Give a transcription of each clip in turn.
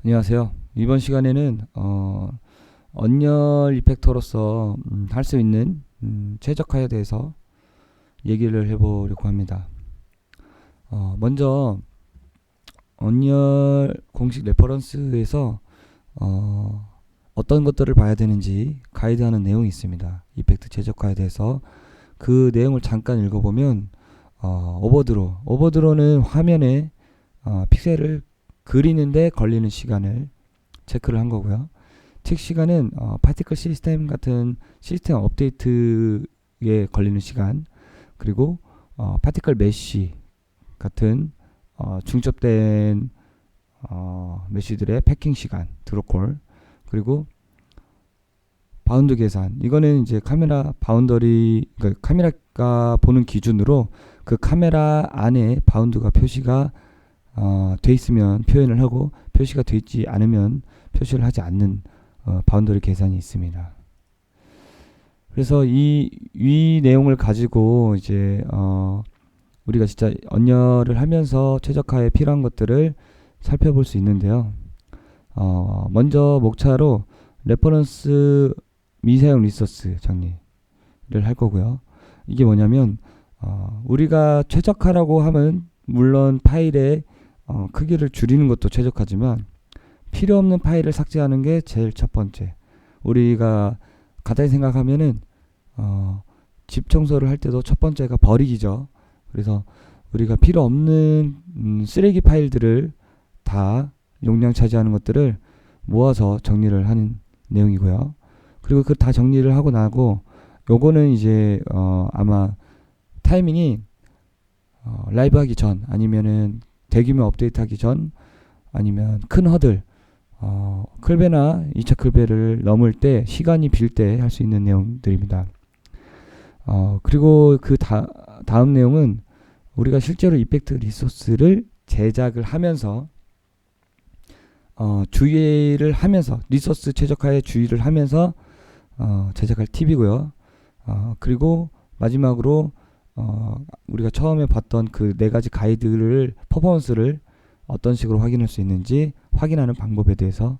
안녕하세요. 이번 시간에는 언열 이펙터로서 할 수 있는 최적화에 대해서 얘기를 해보려고 합니다. 먼저 언열 공식 레퍼런스에서 어떤 것들을 봐야 되는지 가이드하는 내용이 있습니다. 이펙트 최적화에 대해서 그 내용을 잠깐 읽어보면 오버드로는 화면에 픽셀을 그리는데 걸리는 시간을 체크를 한 거고요. 책 시간은 파티클 시스템 같은 시스템 업데이트에 걸리는 시간, 그리고 파티클 메쉬 같은 중첩된 메쉬들의 패킹 시간, 드롭콜, 그리고 바운드 계산. 이거는 이제 카메라 바운더리, 그러니까 카메라가 보는 기준으로 그 카메라 안에 바운드가 표시가 돼 있으면 표현을 하고, 표시가 돼 있지 않으면 표시를 하지 않는 바운더리 계산이 있습니다. 그래서 이 내용을 가지고 이제 우리가 진짜 언열을 하면서 최적화에 필요한 것들을 살펴볼 수 있는데요. 먼저 목차로 레퍼런스 미사용 리소스 정리를 할 거고요. 이게 뭐냐면 우리가 최적화라고 하면 물론 파일의 크기를 줄이는 것도 최적화지만 필요 없는 파일을 삭제하는 게 제일 첫 번째. 우리가 간단히 생각하면은 집 청소를 할 때도 첫 번째가 버리기죠. 그래서 우리가 필요 없는 쓰레기 파일들을 다 용량 차지하는 것들을 모아서 정리를 하는 내용이고요. 그리고 그 다 정리를 하고 나고 요거는 이제 아마 타이밍이 라이브 하기 전, 아니면은 대규모 업데이트 하기 전, 아니면 큰 허들 클베나 2차 클베를 넘을 때, 시간이 빌 때 할 수 있는 내용들입니다. 그리고 그 다음 내용은 우리가 실제로 이펙트 리소스를 제작을 하면서 주의를 하면서, 리소스 최적화에 주의를 하면서 제작할 팁이고요. 그리고 마지막으로 우리가 처음에 봤던 그 네 가지 가이드를, 퍼포먼스를 어떤 식으로 확인할 수 있는지 확인하는 방법에 대해서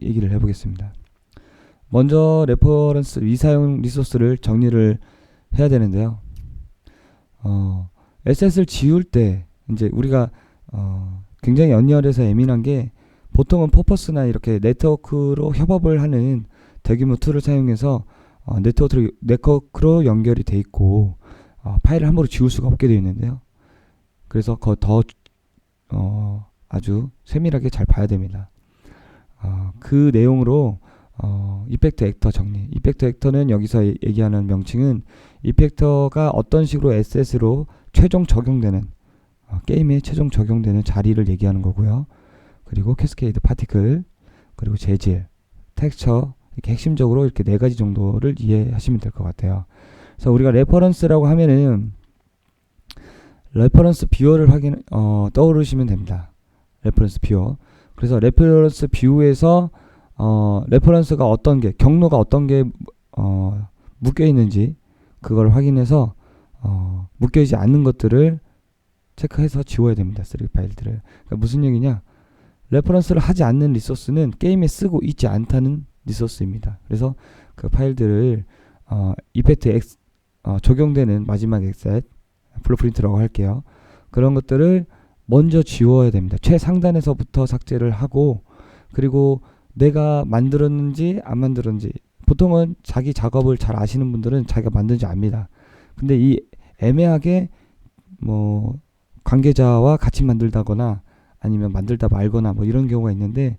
얘기를 해보겠습니다. 먼저 레퍼런스 미사용 리소스를 정리를 해야 되는데요. 에셋을 지울 때 이제 우리가 굉장히 연결해서 예민한 게, 보통은 퍼포스나 이렇게 네트워크로 협업을 하는 대규모 툴을 사용해서 네트워크로 연결이 돼 있고 파일을 함부로 지울 수가 없게 되어 있는데요. 그래서 더 아주 세밀하게 잘 봐야 됩니다. 그 내용으로 이펙트 액터 정리. 이펙트 액터는 여기서 얘기하는 명칭은 이펙터가 어떤 식으로 에셋으로 최종 적용되는, 게임에 최종 적용되는 자리를 얘기하는 거고요. 그리고 캐스케이드, 파티클, 그리고 재질, 텍스처, 이렇게 핵심적으로 이렇게 네 가지 정도를 이해하시면 될 것 같아요. 그래서 우리가 레퍼런스라고 하면은 레퍼런스 뷰어를 떠오르시면 됩니다. 레퍼런스 뷰어. 그래서 레퍼런스 뷰에서 레퍼런스가 어떤 게, 경로가 어떤 게 묶여 있는지 그걸 확인해서 묶여있지 않는 것들을 체크해서 지워야 됩니다. 쓰레기 파일들을. 그러니까 무슨 얘기냐? 레퍼런스를 하지 않는 리소스는 게임에 쓰고 있지 않다는 리소스입니다. 그래서 그 파일들을 이펙트 적용되는 마지막 엑셋, 블루프린트라고 할게요. 그런 것들을 먼저 지워야 됩니다. 최상단에서부터 삭제를 하고, 그리고 내가 만들었는지 안 만들었는지, 보통은 자기 작업을 잘 아시는 분들은 자기가 만든지 압니다. 근데 이 애매하게 뭐 관계자와 같이 만들다거나 아니면 만들다 말거나 뭐 이런 경우가 있는데,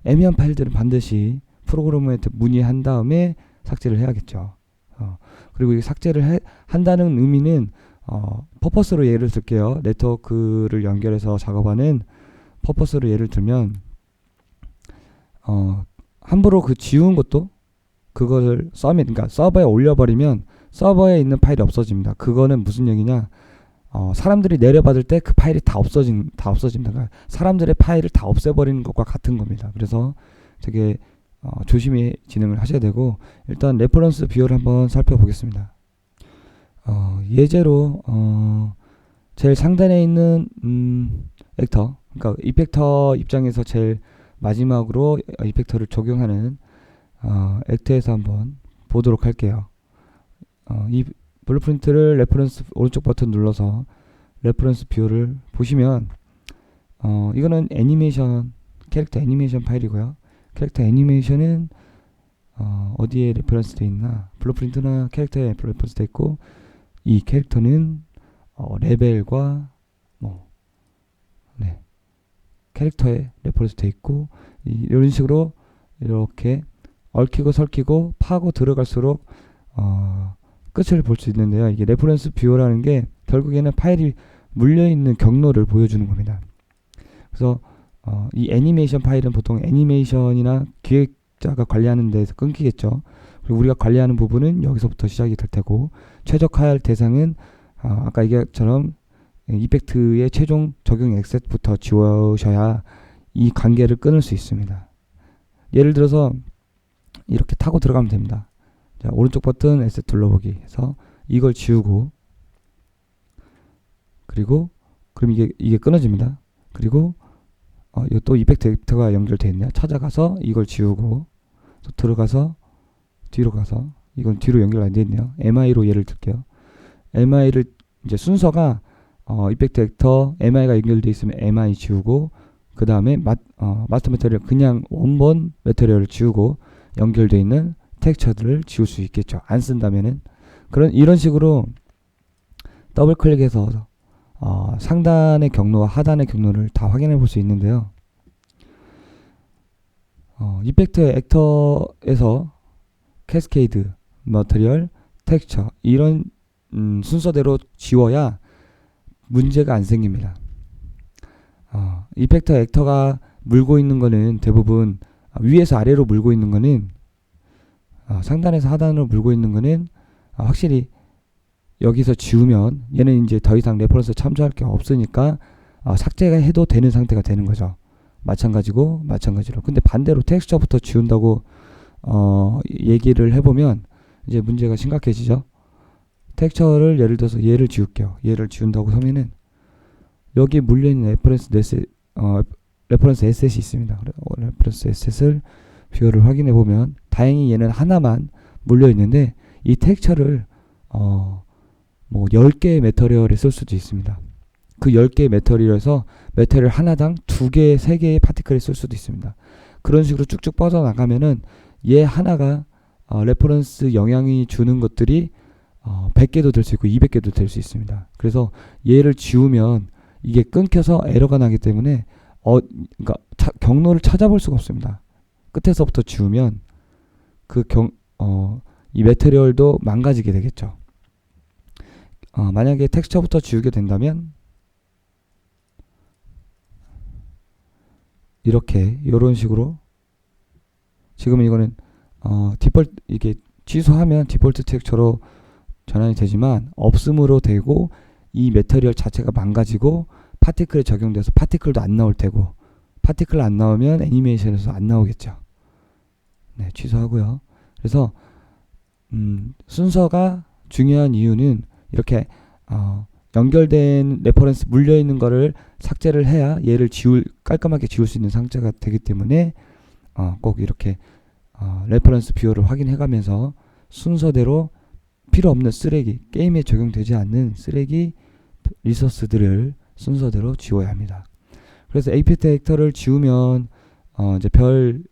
애매한 파일들은 반드시 프로그래머한테 문의한 다음에 삭제를 해야겠죠. 그리고 이 삭제를 한다는 의미는 퍼포스로 예를 들게요. 네트워크를 연결해서 작업하는 퍼포스로 예를 들면 함부로 그 지운 것도 그거를 그러니까 서버에 올려버리면 서버에 있는 파일이 없어집니다. 그거는 무슨 얘기냐? 사람들이 내려받을 때 그 파일이 다 없어집니다. 그러니까 사람들의 파일을 다 없애버리는 것과 같은 겁니다. 그래서 되게 조심히 진행을 하셔야 되고, 일단 레퍼런스 뷰어를 한번 살펴보겠습니다. 예제로 제일 상단에 있는 액터, 그러니까 이펙터 입장에서 제일 마지막으로 이펙터를 적용하는 액트에서 한번 보도록 할게요. 이 블루프린트를 레퍼런스 오른쪽 버튼 눌러서 레퍼런스 뷰를 보시면 이거는 애니메이션 캐릭터 애니메이션 파일이고요. 캐릭터 애니메이션은 어디에 레퍼런스 돼 있나, 블루프린트나 캐릭터에 레퍼런스 돼 있고, 이 캐릭터는 레벨과 캐릭터에 레퍼런스 돼 있고, 이런 식으로 이렇게 얽히고 설키고 파고 들어갈수록 끝을 볼 수 있는데요. 이게 레퍼런스 뷰어라는 게 결국에는 파일이 물려있는 경로를 보여주는 겁니다. 그래서 이 애니메이션 파일은 보통 애니메이션이나 기획자가 관리하는 데서 끊기겠죠. 그리고 우리가 관리하는 부분은 여기서부터 시작이 될 테고, 최적화할 대상은 아까 얘기처럼 이펙트의 최종 적용 엑셋부터 지우셔야 이 관계를 끊을 수 있습니다. 예를 들어서 이렇게 타고 들어가면 됩니다. 자, 오른쪽 버튼 에셋 둘러보기 해서 이걸 지우고, 그리고 그럼 이게 끊어집니다. 그리고 이거 또 이펙트 엑터가 연결되어 있네요. 찾아가서 이걸 지우고, 또 들어가서 뒤로 가서, 이건 뒤로 연결 안 되어 있네요. MI로 예를 들게요. MI를 이제 순서가 이펙트 엑터 MI가 연결되어 있으면 MI 지우고, 그 다음에 마스터 메터리얼 그냥 원본 메터리얼을 지우고 연결되어 있는 텍스처들을 지울 수 있겠죠. 안 쓴다면은. 이런 식으로 더블 클릭해서 상단의 경로와 하단의 경로를 다 확인해 볼 수 있는데요. 이펙트 액터에서 캐스케이드, 머티리얼, 텍스처 이런 순서대로 지워야 문제가 안 생깁니다. 이펙트 액터가 물고 있는 거는 대부분 위에서 아래로 물고 있는 거는 상단에서 하단으로 물고 있는 거는 확실히 여기서 지우면 얘는 이제 더 이상 레퍼런스 참조할 게 없으니까 삭제가 해도 되는 상태가 되는 거죠. 마찬가지로. 근데 반대로 텍스처부터 지운다고 얘기를 해보면 이제 문제가 심각해지죠. 텍스처를 예를 들어서 얘를 지울게요. 얘를 지운다고 하면은 여기 물려있는 레퍼런스 에셋이 있습니다. 레퍼런스 에셋을 뷰어를 확인해 보면 다행히 얘는 하나만 물려 있는데, 이 텍스처를 10개의 메터리얼에 쓸 수도 있습니다. 그 10개의 메터리얼에서 메터리얼 하나당 2개, 3개의 파티클에 쓸 수도 있습니다. 그런 식으로 쭉쭉 뻗어나가면은 얘 하나가 레퍼런스 영향이 주는 것들이 100개도 될 수 있고 200개도 될 수 있습니다. 그래서 얘를 지우면 이게 끊겨서 에러가 나기 때문에 그러니까 경로를 찾아볼 수가 없습니다. 끝에서부터 지우면 이 메테리얼도 망가지게 되겠죠. 만약에 텍스처부터 지우게 된다면 이런 식으로, 지금 이거는 디폴트, 이게 취소하면 디폴트 텍스처로 전환이 되지만 없음으로 되고, 이 메테리얼 자체가 망가지고 파티클에 적용돼서 파티클도 안 나올 테고, 파티클 안 나오면 애니메이션에서 안 나오겠죠. 네, 취소하고요. 그래서 순서가 중요한 이유는 이렇게 연결된 레퍼런스 물려있는 거를 삭제를 해야 얘를 깔끔하게 지울 수 있는 상태가 되기 때문에 꼭 이렇게 레퍼런스 뷰어를 확인해가면서 순서대로 필요 없는 쓰레기, 게임에 적용되지 않는 쓰레기 리소스들을 순서대로 지워야 합니다. 그래서 이펙트 액터를 지우면 이제 별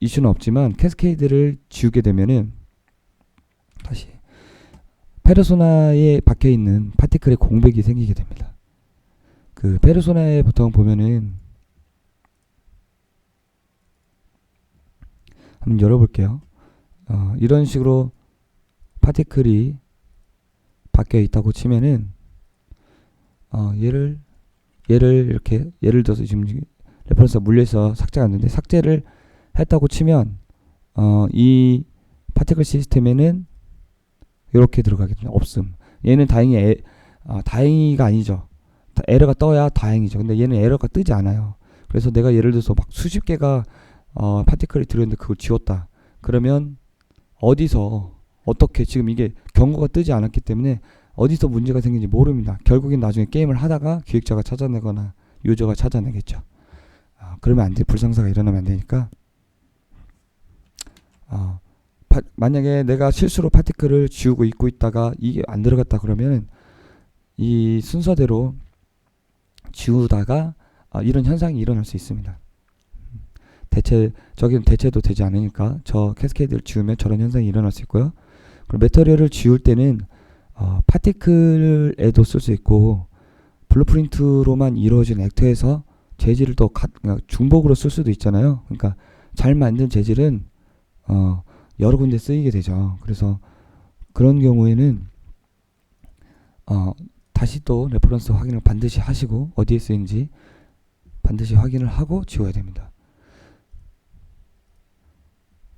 이슈는 없지만, 캐스케이드를 지우게 되면은 다시 페르소나에 박혀 있는 파티클의 공백이 생기게 됩니다. 그 페르소나에 보통 보면은 한번 열어볼게요. 이런 식으로 파티클이 박혀 있다고 치면은 얘를 이렇게 예를 들어서 지금 레퍼런스가 물려서 삭제가 안 되는데, 삭제를 했다고 치면 이 파티클 시스템에는 이렇게 들어가겠죠. 없음. 얘는 다행히가 아니죠. 에러가 떠야 다행이죠. 근데 얘는 에러가 뜨지 않아요. 그래서 내가 예를 들어서 막 수십 개가 파티클이 들어있는데 그걸 지웠다. 그러면 어떻게 지금 이게 경고가 뜨지 않았기 때문에 어디서 문제가 생긴지 모릅니다. 결국엔 나중에 게임을 하다가 기획자가 찾아내거나 유저가 찾아내겠죠. 그러면 안 돼. 불상사가 일어나면 안 되니까. 만약에 내가 실수로 파티클을 지우고 있다가 이게 안 들어갔다 그러면 이 순서대로 지우다가 이런 현상이 일어날 수 있습니다. 저기는 대체도 되지 않으니까 저 캐스케이드를 지우면 저런 현상이 일어날 수 있고요. 그리고 메터리얼을 지울 때는 파티클에도 쓸 수 있고 블루프린트로만 이루어진 액터에서 재질을 또 중복으로 쓸 수도 있잖아요. 그러니까 잘 만든 재질은 여러 군데 쓰이게 되죠. 그래서 그런 경우에는 다시 또 레퍼런스 확인을 반드시 하시고 어디에 쓰인지 반드시 확인을 하고 지워야 됩니다.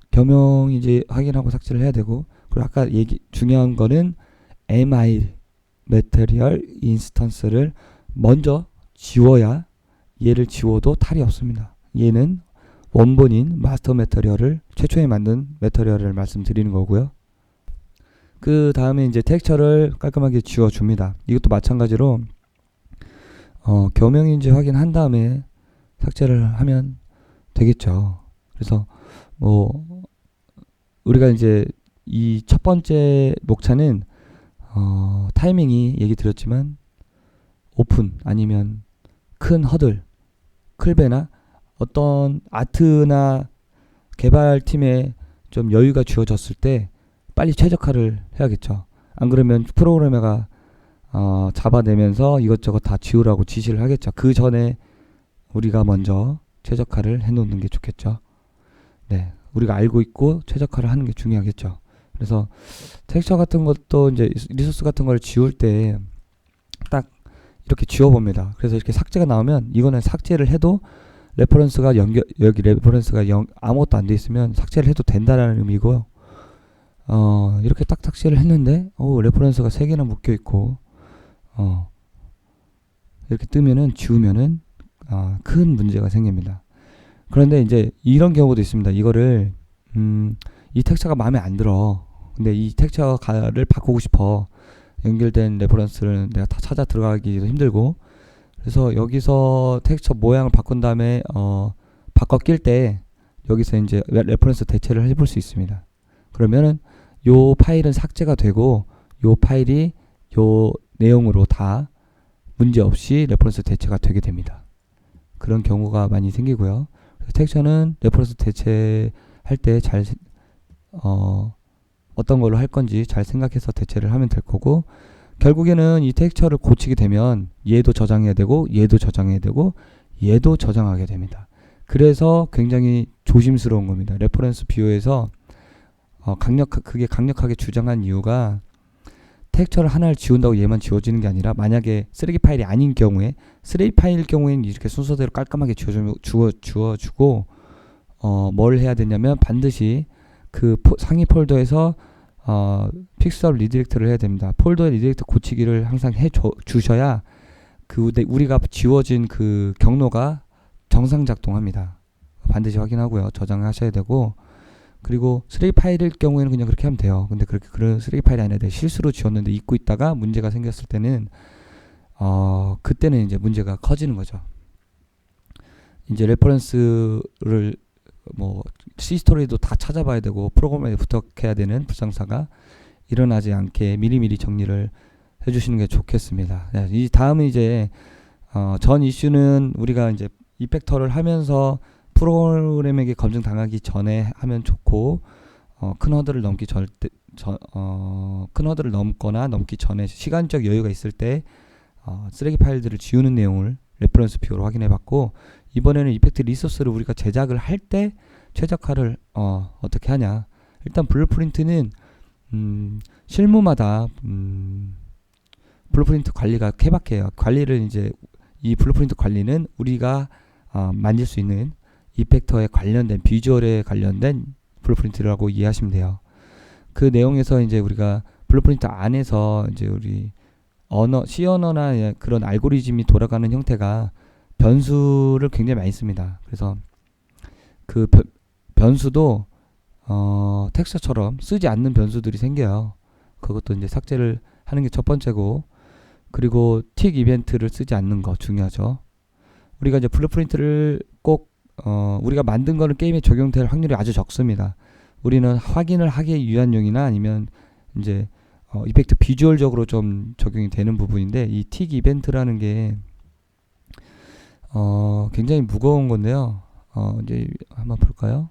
겸용 이제 확인하고 삭제를 해야 되고, 그리고 아까 중요한 거는 MI Material Instance를 먼저 지워야 얘를 지워도 탈이 없습니다. 얘는 원본인 마스터 메터리얼을 최초에 만든 메터리얼을 말씀드리는 거고요. 그 다음에 이제 텍스처를 깔끔하게 지워줍니다. 이것도 마찬가지로 겸용인지 확인한 다음에 삭제를 하면 되겠죠. 그래서 우리가 이제 이 첫 번째 목차는 타이밍이 얘기 드렸지만 오픈 아니면 큰 허들, 클배나 어떤 아트나 개발팀에 좀 여유가 주어졌을 때 빨리 최적화를 해야겠죠. 안 그러면 프로그래머가 잡아내면서 이것저것 다 지우라고 지시를 하겠죠. 그 전에 우리가 먼저 최적화를 해놓는 게 좋겠죠. 네, 우리가 알고 있고 최적화를 하는 게 중요하겠죠. 그래서 텍스처 같은 것도 이제 리소스 같은 걸 지울 때 딱 이렇게 지워봅니다. 그래서 이렇게 삭제가 나오면 이거는 삭제를 해도 레퍼런스가 여기 레퍼런스가 아무것도 안 돼 있으면 삭제를 해도 된다라는 의미고요. 이렇게 딱 삭제를 했는데 레퍼런스가 3개나 묶여 있고 이렇게 뜨면은 지우면은 큰 문제가 생깁니다. 그런데 이제 이런 경우도 있습니다. 이거를 이 텍스처가 마음에 안 들어. 근데 이 텍스처를 바꾸고 싶어. 연결된 레퍼런스를 내가 다 찾아 들어가기도 힘들고, 그래서 여기서 텍스처 모양을 바꾼 다음에 바꿔 낄 때 여기서 이제 레퍼런스 대체를 해볼 수 있습니다. 그러면은 요 파일은 삭제가 되고 요 파일이 요 내용으로 다 문제없이 레퍼런스 대체가 되게 됩니다. 그런 경우가 많이 생기고요. 그래서 텍스처는 레퍼런스 대체할 때 잘 어떤 걸로 할 건지 잘 생각해서 대체를 하면 될 거고, 결국에는 이 텍스처를 고치게 되면 얘도 저장해야 되고 얘도 저장해야 되고 얘도 저장하게 됩니다. 그래서 굉장히 조심스러운 겁니다. 레퍼런스 뷰어에서 그게 강력하게 주장한 이유가 텍스처를 하나를 지운다고 얘만 지워지는 게 아니라 만약에 쓰레기 파일이 아닌 경우에, 쓰레기 파일일 경우에는 이렇게 순서대로 깔끔하게 주어주고 뭘 해야 되냐면 반드시 그 상위 폴더에서 픽스업 리디렉트를 해야 됩니다. 폴더의 리디렉트 고치기를 항상 주셔야 우리가 지워진 그 경로가 정상 작동합니다. 반드시 확인하고요. 저장하셔야 되고, 그리고 쓰레기 파일일 경우에는 그냥 그렇게 하면 돼요. 근데 그런 쓰레기 파일이 아니라 실수로 지웠는데 잊고 있다가 문제가 생겼을 때는 그때는 이제 문제가 커지는 거죠. 이제 레퍼런스를 C스토리도 다 찾아봐야 되고 프로그램에 부탁해야 되는 불상사가 일어나지 않게 미리미리 정리를 해주시는 게 좋겠습니다. 네, 이 다음은 이제 전 이슈는 우리가 이제 이펙터를 하면서 프로그램에게 검증 당하기 전에 하면 좋고, 큰 허들을 큰 허들을 넘거나 넘기 전에 시간적 여유가 있을 때 쓰레기 파일들을 지우는 내용을 레퍼런스 뷰어로 확인해봤고, 이번에는 이펙트 리소스를 우리가 제작을 할 때 최적화를 어떻게 하냐. 일단 블루프린트는 실무마다 블루프린트 관리가 케바케예요. 관리를 이제 이 블루프린트 관리는 우리가 만질 수 있는 이펙터에 관련된 비주얼에 관련된 블루프린트라고 이해하시면 돼요. 그 내용에서 이제 우리가 블루프린트 안에서 이제 우리 C 언어나 그런 알고리즘이 돌아가는 형태가 변수를 굉장히 많이 씁니다. 그래서 그 변수도 텍스처처럼 쓰지 않는 변수들이 생겨요. 그것도 이제 삭제를 하는 게 첫 번째고, 그리고 틱 이벤트를 쓰지 않는 거 중요하죠. 우리가 이제 꼭 우리가 만든 거는 게임에 적용될 확률이 아주 적습니다. 우리는 확인을 하기 위한 용이나 아니면 이제 이펙트 비주얼적으로 좀 적용이 되는 부분인데, 이 틱 이벤트라는 게 굉장히 무거운 건데요. 이제 한번 볼까요?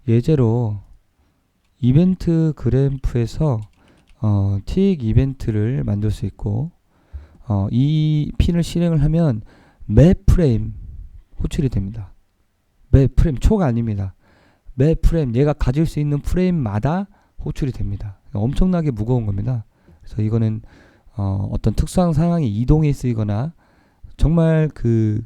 예제로 이벤트 그래프에서 틱 이벤트를 만들 수 있고, 이 핀을 실행을 하면 매 프레임 호출이 됩니다. 매 프레임, 초가 아닙니다. 매 프레임, 얘가 가질 수 있는 프레임마다 호출이 됩니다. 엄청나게 무거운 겁니다. 그래서 이거는 어떤 특수한 상황이 이동해 쓰이거나 정말 그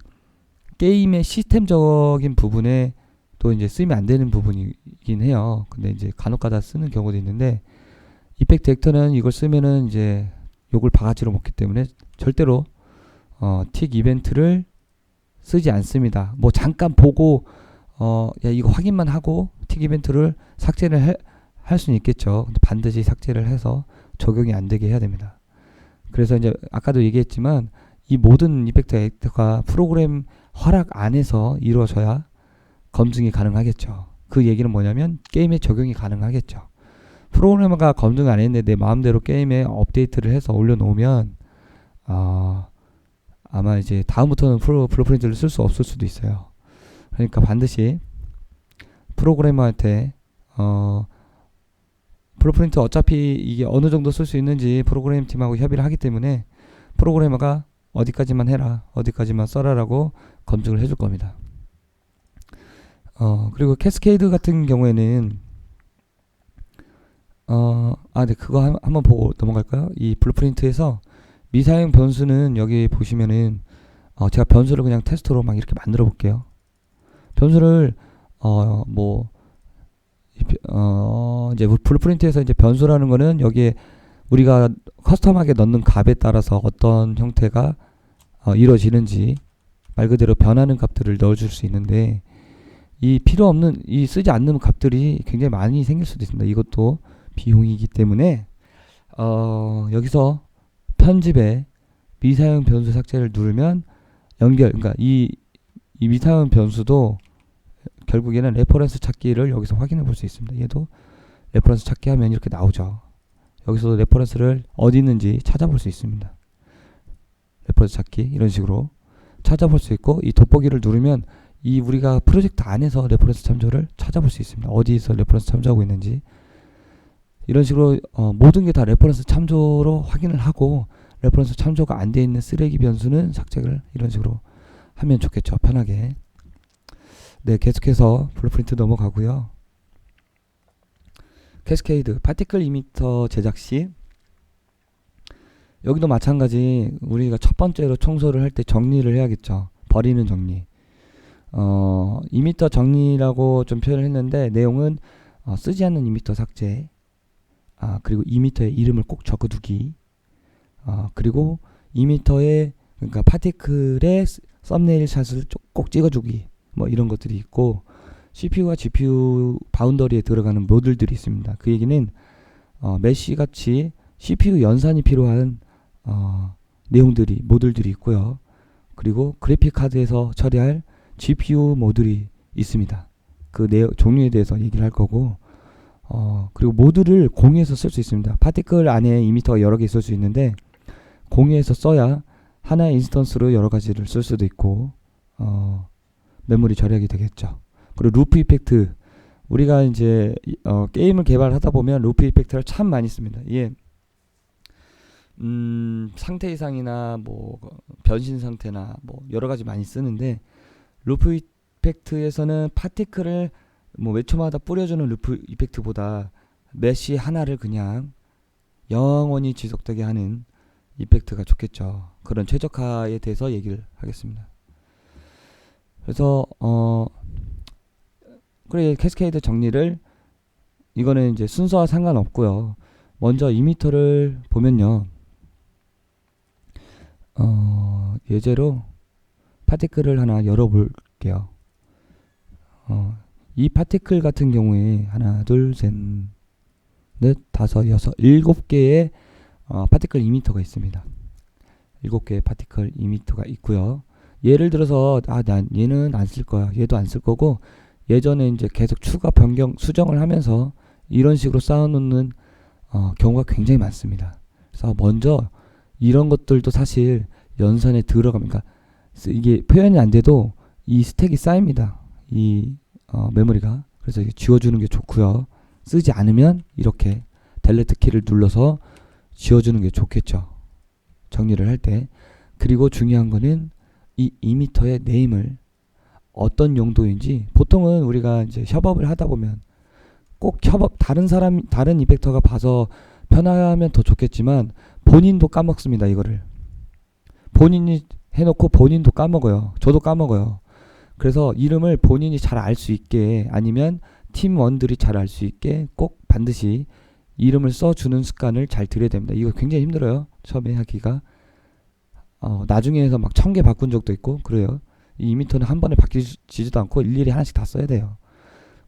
게임의 시스템적인 부분에 또 이제 쓰이면 안 되는 부분이긴 해요. 근데 이제 간혹가다 쓰는 경우도 있는데, 이펙트 벡터는 이걸 쓰면은 이제 욕을 바가지로 먹기 때문에 절대로 틱 이벤트를 쓰지 않습니다. 뭐 잠깐 보고 야 이거 확인만 하고 틱 이벤트를 삭제를 할 수는 있겠죠. 근데 반드시 삭제를 해서 적용이 안 되게 해야 됩니다. 그래서 이제 아까도 얘기했지만 이 모든 이펙트 벡터가 프로그램 허락 안에서 이루어져야 검증이 가능하겠죠. 그 얘기는 뭐냐면 게임에 적용이 가능하겠죠. 프로그래머가 검증 안 했는데 내 마음대로 게임에 업데이트를 해서 올려놓으면 아마 이제 다음부터는 블루프린트를 쓸 수 없을 수도 있어요. 그러니까 반드시 프로그래머한테 블루프린트 어차피 이게 어느 정도 쓸 수 있는지 프로그램 팀하고 협의를 하기 때문에 프로그래머가 어디까지만 해라, 어디까지만 써라라고 검증을 해줄 겁니다. 그리고 캐스케이드 같은 경우에는 네, 그거 한번 보고 넘어갈까요? 이 블루프린트에서 미사용 변수는 여기 보시면은 제가 변수를 그냥 테스트로 막 이렇게 만들어 볼게요. 변수를 이제 블루프린트에서 이제 변수라는 거는 여기에 우리가 커스텀하게 넣는 값에 따라서 어떤 형태가 이루어지는지 말 그대로 변하는 값들을 넣어줄 수 있는데, 이 필요 없는, 이 쓰지 않는 값들이 굉장히 많이 생길 수도 있습니다. 이것도 비용이기 때문에 여기서 편집에 미사용 변수 삭제를 누르면 그러니까 이 미사용 변수도 결국에는 레퍼런스 찾기를 여기서 확인해 볼 수 있습니다. 얘도 레퍼런스 찾기 하면 이렇게 나오죠. 여기서도 레퍼런스를 어디 있는지 찾아볼 수 있습니다. 레퍼런스 찾기 이런 식으로 찾아볼 수 있고, 이 돋보기를 누르면 이 우리가 프로젝트 안에서 레퍼런스 참조를 찾아볼 수 있습니다. 어디에서 레퍼런스 참조하고 있는지. 이런 식으로 모든 게 다 레퍼런스 참조로 확인을 하고, 레퍼런스 참조가 안 돼 있는 쓰레기 변수는 삭제를 이런 식으로 하면 좋겠죠. 편하게. 네, 계속해서 블루프린트 넘어가고요. 캐스케이드, 파티클 이미터 제작 시 여기도 마찬가지 우리가 첫 번째로 청소를 할 때 정리를 해야겠죠. 버리는 정리. 이미터 정리라고 좀 표현을 했는데, 내용은 쓰지 않는 이미터 삭제, 그리고 이미터의 이름을 꼭 적어두기, 그리고 이미터의 그러니까 파티클의 썸네일 샷을 꼭 찍어주기, 뭐 이런 것들이 있고, CPU와 GPU 바운더리에 들어가는 모듈들이 있습니다. 그 얘기는 메시 같이 CPU 연산이 필요한 내용들이 모듈들이 있고요. 그리고 그래픽 카드에서 처리할 GPU 모듈이 있습니다. 그 종류에 대해서 얘기를 할 거고, 그리고 모듈을 공유해서 쓸 수 있습니다. 파티클 안에 이미터가 여러 개 있을 수 있는데, 공유해서 써야 하나의 인스턴스로 여러 가지를 쓸 수도 있고, 메모리 절약이 되겠죠. 그리고 루프 이펙트, 우리가 이제 게임을 개발하다 보면 루프 이펙트를 참 많이 씁니다. 이게 상태 이상이나 뭐 변신 상태나 뭐 여러 가지 많이 쓰는데, 루프 이펙트에서는 파티클을 뭐 몇 초마다 뿌려주는 루프 이펙트보다 메시 하나를 그냥 영원히 지속되게 하는 이펙트가 좋겠죠. 그런 최적화에 대해서 얘기를 하겠습니다. 그래서 그래, 캐스케이드 정리를, 이거는 이제 순서와 상관없고요. 먼저 이미터를 보면요, 예제로 파티클을 하나 열어볼게요. 이 파티클 같은 경우에 하나, 둘, 셋, 넷, 다섯, 여섯, 7개의 파티클 이미터가 있습니다. 7개의 파티클 이미터가 있고요. 예를 들어서 난 얘는 안 쓸 거야. 얘도 안 쓸 거고 예전에 이제 계속 추가 변경 수정을 하면서 이런 식으로 쌓아놓는 경우가 굉장히 많습니다. 그래서 먼저 이런 것들도 사실 연산에 들어갑니다. 이게 표현이 안 돼도 이 스택이 쌓입니다. 이 메모리가. 그래서 지워주는 게 좋고요. 쓰지 않으면 이렇게 델레트 키를 눌러서 지워주는 게 좋겠죠. 정리를 할 때. 그리고 중요한 거는 이 이미터의 네임을 어떤 용도인지, 보통은 우리가 이제 협업을 하다 보면 꼭 다른 이펙터가 봐서 편하면 더 좋겠지만 본인도 까먹습니다. 이거를 본인이 해놓고 본인도 까먹어요. 저도 까먹어요. 그래서 이름을 본인이 잘 알 수 있게, 아니면 팀원들이 잘 알 수 있게 꼭 반드시 이름을 써주는 습관을 잘 들여야 됩니다. 이거 굉장히 힘들어요. 처음에 하기가. 나중에 해서 막 1000개 바꾼 적도 있고 그래요. 이 이미터는 한 번에 바뀌지도 않고 일일이 하나씩 다 써야 돼요.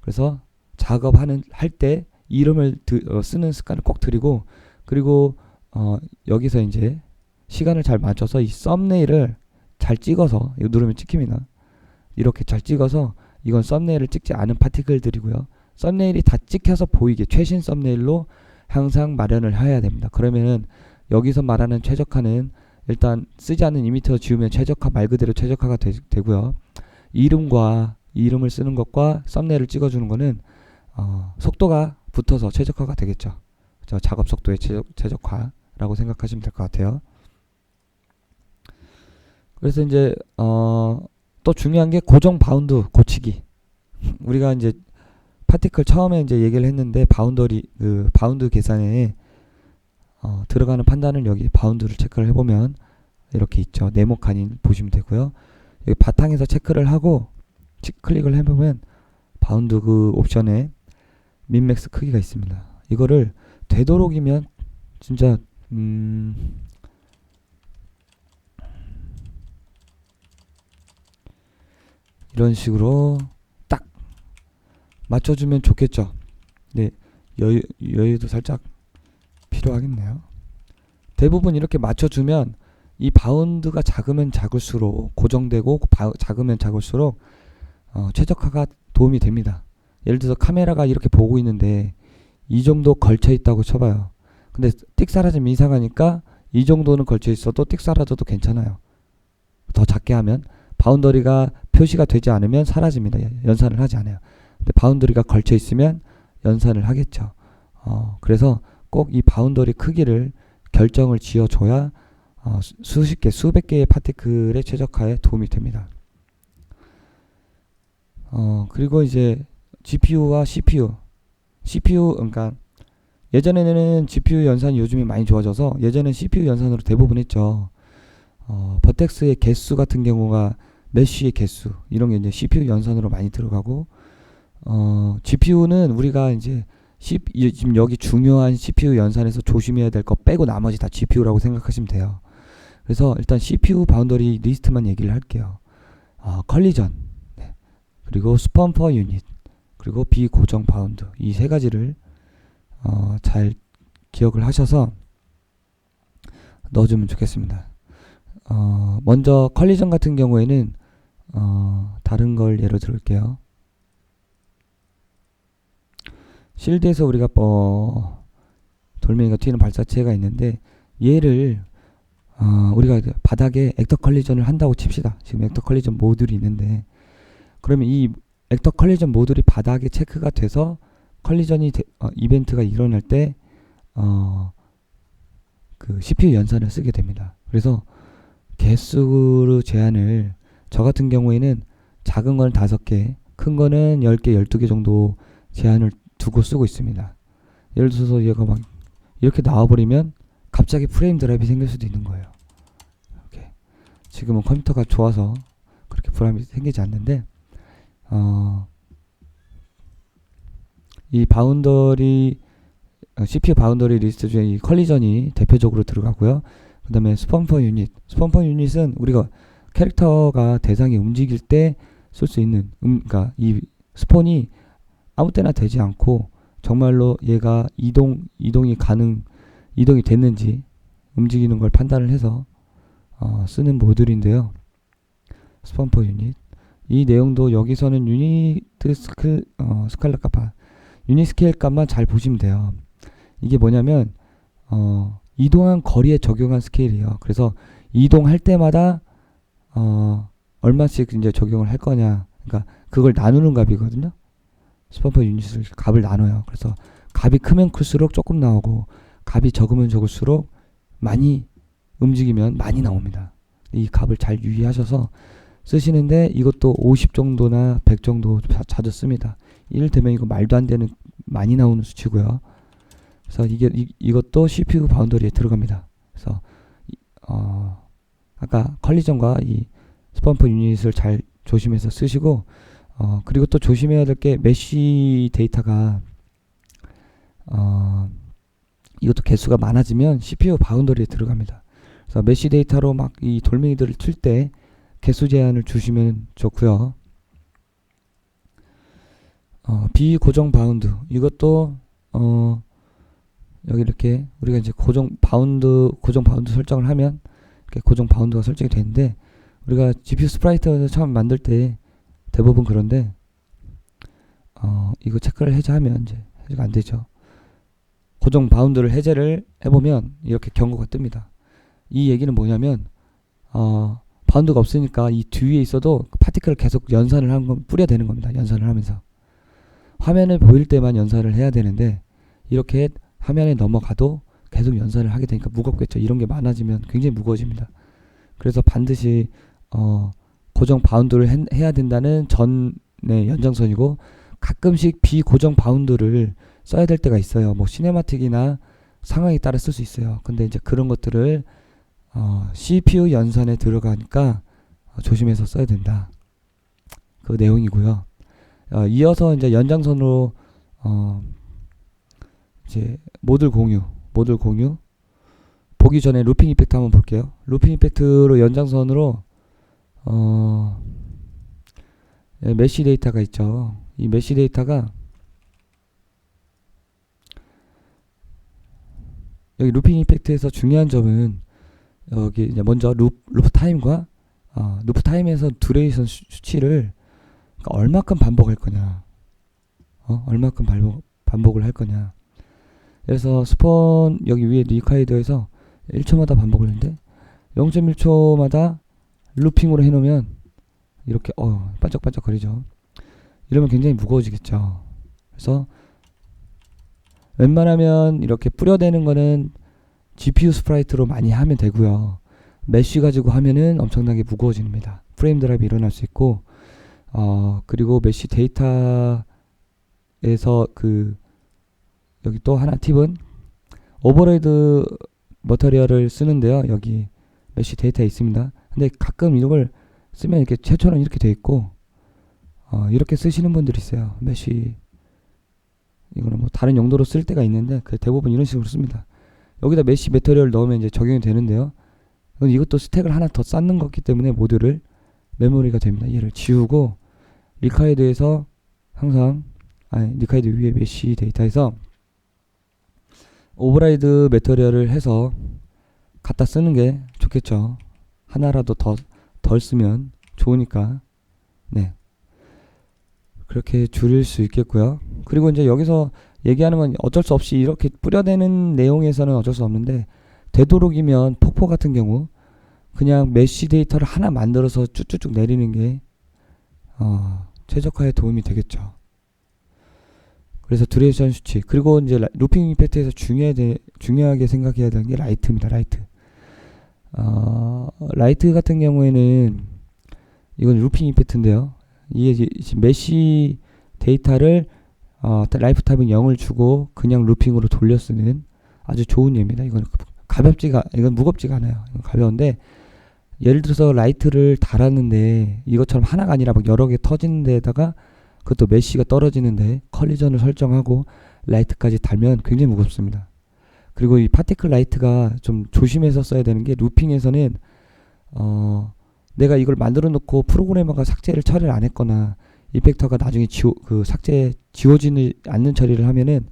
그래서 할 때 이름을 쓰는 습관을 꼭 들이고, 그리고 여기서 이제 시간을 잘 맞춰서 이 썸네일을 잘 찍어서, 이거 누르면 찍힙니다. 이렇게 잘 찍어서, 이건 썸네일을 찍지 않은 파티클들이고요. 썸네일이 다 찍혀서 보이게 최신 썸네일로 항상 마련을 해야 됩니다. 그러면은 여기서 말하는 최적화는 일단 쓰지 않는 이미터 지우면 최적화, 말 그대로 최적화가 되고요. 이름을 쓰는 것과 썸네일을 찍어주는 거는 속도가 붙어서 최적화가 되겠죠. 작업 속도의 최적화라고 생각하시면 될 것 같아요. 그래서 이제 또 중요한 게 고정 바운드 고치기. 우리가 이제 파티클 처음에 이제 얘기를 했는데 바운드 계산에 들어가는 판단을 여기 바운드를 체크를 해보면 이렇게 있죠. 네모칸이 보시면 되고요. 여기 바탕에서 체크를 하고 클릭을 해보면 바운드 그 옵션에 민맥스 크기가 있습니다. 이거를 되도록이면 진짜 이런 식으로 딱 맞춰주면 좋겠죠. 네, 여유도 살짝 필요하겠네요. 대부분 이렇게 맞춰주면 이 바운드가 작으면 작을수록 고정되고 작으면 작을수록 최적화가 도움이 됩니다. 예를 들어서 카메라가 이렇게 보고 있는데 이 정도 걸쳐 있다고 쳐봐요. 근데 띡 사라지면 이상하니까 이 정도는 걸쳐 있어도 띡 사라져도 괜찮아요. 더 작게 하면 바운더리가 표시가 되지 않으면 사라집니다. 연산을 하지 않아요. 근데 바운더리가 걸쳐 있으면 연산을 하겠죠. 그래서 꼭 이 바운더리 크기를 결정을 지어줘야 수백 개의 파티클의 최적화에 도움이 됩니다. 그리고 이제 GPU와 CPU, 그러니까 예전에는 GPU 연산이 요즘에 많이 좋아져서 예전엔 CPU 연산으로 대부분 했죠. 버텍스의 개수 같은 경우가 메쉬의 개수, 이런 게 이제 CPU 연산으로 많이 들어가고, GPU는 우리가 이제 지금 여기 중요한 CPU 연산에서 조심해야 될 거 빼고 나머지 다 GPU라고 생각하시면 돼요. 그래서 일단 CPU 바운더리 리스트만 얘기를 할게요. 컬리전, 네. 그리고 스폰 퍼 유닛, 그리고 비고정 바운드, 이 세 가지를 잘 기억을 하셔서 넣어주면 좋겠습니다. 먼저 컬리전 같은 경우에는 다른 걸 예로 들을게요. 실드에서 우리가 돌멩이가 튀는 발사체가 있는데 얘를 우리가 바닥에 액터 컬리전을 한다고 칩시다. 지금 액터 컬리전 모듈이 있는데, 그러면 이 액터 컬리전 모듈이 바닥에 체크가 돼서 컬리전이 이벤트가 일어날 때 그 CPU 연산을 쓰게 됩니다. 그래서 개수 제한을 저 같은 경우에는 작은 건 5개, 큰 거는 10개, 12개 정도 제한을 두고 쓰고 있습니다. 예를 들어서 얘가 막 이렇게 나와버리면 갑자기 프레임 드랍이 생길 수도 있는 거예요. 이렇게. 지금은 컴퓨터가 좋아서 그렇게 불안이 생기지 않는데, 이 바운더리, CPU 바운더리 리스트 중에 이 컬리전이 대표적으로 들어가고요. 그 다음에 스폰퍼 유닛. 스폰퍼 유닛은 우리가 캐릭터가 대상이 움직일 때 쓸 수 있는, 그러니까 이 스폰이 아무 때나 되지 않고 정말로 얘가 이동이 됐는지 움직이는 걸 판단을 해서 쓰는 모듈인데요. 스펀퍼 유닛. 이 내용도 여기서는 스칼렛 값, 유닛 스케일 값만 잘 보시면 돼요. 이게 뭐냐면 이동한 거리에 적용한 스케일이에요. 그래서 이동할 때마다 얼마씩 이제 적용을 할 거냐. 그러니까 그걸 나누는 값이거든요. 스펀퍼 유닛을 값을 나눠요. 그래서 값이 크면 클수록 조금 나오고 값이 적으면 적을수록 많이 움직이면 많이 나옵니다. 이 값을 잘 유의하셔서 쓰시는데 이것도 50 정도나 100 정도 자주 씁니다. 이를테면 이거 말도 안 되는 많이 나오는 수치고요. 그래서 이것도 CPU 바운더리에 들어갑니다. 그래서 아까 컬리전과 이 스펀퍼 유닛을 잘 조심해서 쓰시고 그리고 또 조심해야 될 게 메쉬 데이터가 이것도 개수가 많아지면 CPU 바운더리에 들어갑니다. 그래서 메쉬 데이터로 막 이 돌멩이들을 칠 때 개수 제한을 주시면 좋고요. 비고정 바운드 이것도 여기 이렇게 우리가 이제 고정 바운드 설정을 하면 이렇게 고정 바운드가 설정이 되는데 우리가 GPU 스프라이트 처음 만들 때 대부분 그런데 이거 체크를 해제하면 이제 해제가 안 되죠. 고정 바운드를 해제를 해보면 이렇게 경고가 뜹니다. 이 얘기는 뭐냐면 바운드가 없으니까 이 뒤에 있어도 파티클을 계속 연산을 하는 건 뿌려야 되는 겁니다. 연산을 하면서 화면을 보일 때만 연산을 해야 되는데 이렇게 화면에 넘어가도 계속 연산을 하게 되니까 무겁겠죠. 이런 게 많아지면 굉장히 무거워집니다. 그래서 반드시 고정 바운드를 해야 된다는 전의 연장선이고 가끔씩 비고정 바운드를 써야 될 때가 있어요. 뭐 시네마틱이나 상황에 따라 쓸 수 있어요. 근데 이제 그런 것들을 CPU 연산에 들어가니까 조심해서 써야 된다. 그 내용이고요. 이어서 이제 연장선으로 이제 모듈 공유 보기 전에 루핑 이펙트 한번 볼게요. 루핑 이펙트로 연장선으로 메쉬 데이터가 있죠. 이 메쉬 데이터가 여기 루핑 이펙트에서 중요한 점은 여기 이제 먼저 루프 타임과 루프 타임에서 듀레이션 수치를 그러니까 얼마큼 반복할 거냐, 얼마큼 반복을 할 거냐. 그래서 스폰 여기 위에 리콰이드에서 1초마다 반복을 했는데 0.1초마다 루핑으로 해놓으면 이렇게 반짝반짝 거리죠. 이러면 굉장히 무거워지겠죠. 그래서 웬만하면 이렇게 뿌려대는 거는 GPU 스프라이트로 많이 하면 되고요. 메쉬 가지고 하면은 엄청나게 무거워집니다. 프레임 드랍이 일어날 수 있고 그리고 메쉬 데이터에서 여기 또 하나 팁은 오버레이드 머터리얼을 쓰는데요. 여기 메쉬 데이터에 있습니다. 근데 가끔 이걸 쓰면 이렇게 최초는 이렇게 돼 있고 이렇게 쓰시는 분들이 있어요. 메쉬 이거는 뭐 다른 용도로 쓸 때가 있는데 대부분 이런 식으로 씁니다. 여기다 메쉬 머터리얼 넣으면 이제 적용이 되는데요. 이것도 스택을 하나 더 쌓는 거기 때문에 모듈을 메모리가 됩니다. 얘를 지우고 리카이드에서 항상 리카이드 위에 메쉬 데이터에서 오버라이드 머터리얼을 해서 갖다 쓰는 게 좋겠죠. 하나라도 덜 쓰면 좋으니까. 네. 그렇게 줄일 수 있겠고요. 그리고 이제 여기서 얘기하는 건 어쩔 수 없이 이렇게 뿌려대는 내용에서는 어쩔 수 없는데 되도록이면 폭포 같은 경우 그냥 메쉬 데이터를 하나 만들어서 쭉쭉쭉 내리는 게 최적화에 도움이 되겠죠. 그래서 듀레이션 수치 그리고 이제 루핑 이펙트에서 중요하게 생각해야 되는 게 라이트입니다. 라이트 같은 경우에는 이건 루핑 이펙트인데요. 이게 메쉬 데이터를 라이프 타임은 0을 주고 그냥 루핑으로 돌려 쓰는 아주 좋은 예입니다. 이건 무겁지가 않아요. 이건 가벼운데 예를 들어서 라이트를 달았는데 이것처럼 하나가 아니라 막 여러 개 터지는 데다가 그것도 메쉬가 떨어지는데 컬리전을 설정하고 라이트까지 달면 굉장히 무겁습니다. 그리고 이 파티클 라이트가 좀 조심해서 써야 되는 게 루핑에서는 내가 이걸 만들어 놓고 프로그래머가 삭제를 처리를 안 했거나 이펙터가 나중에 지워지지 않는 처리를 하면은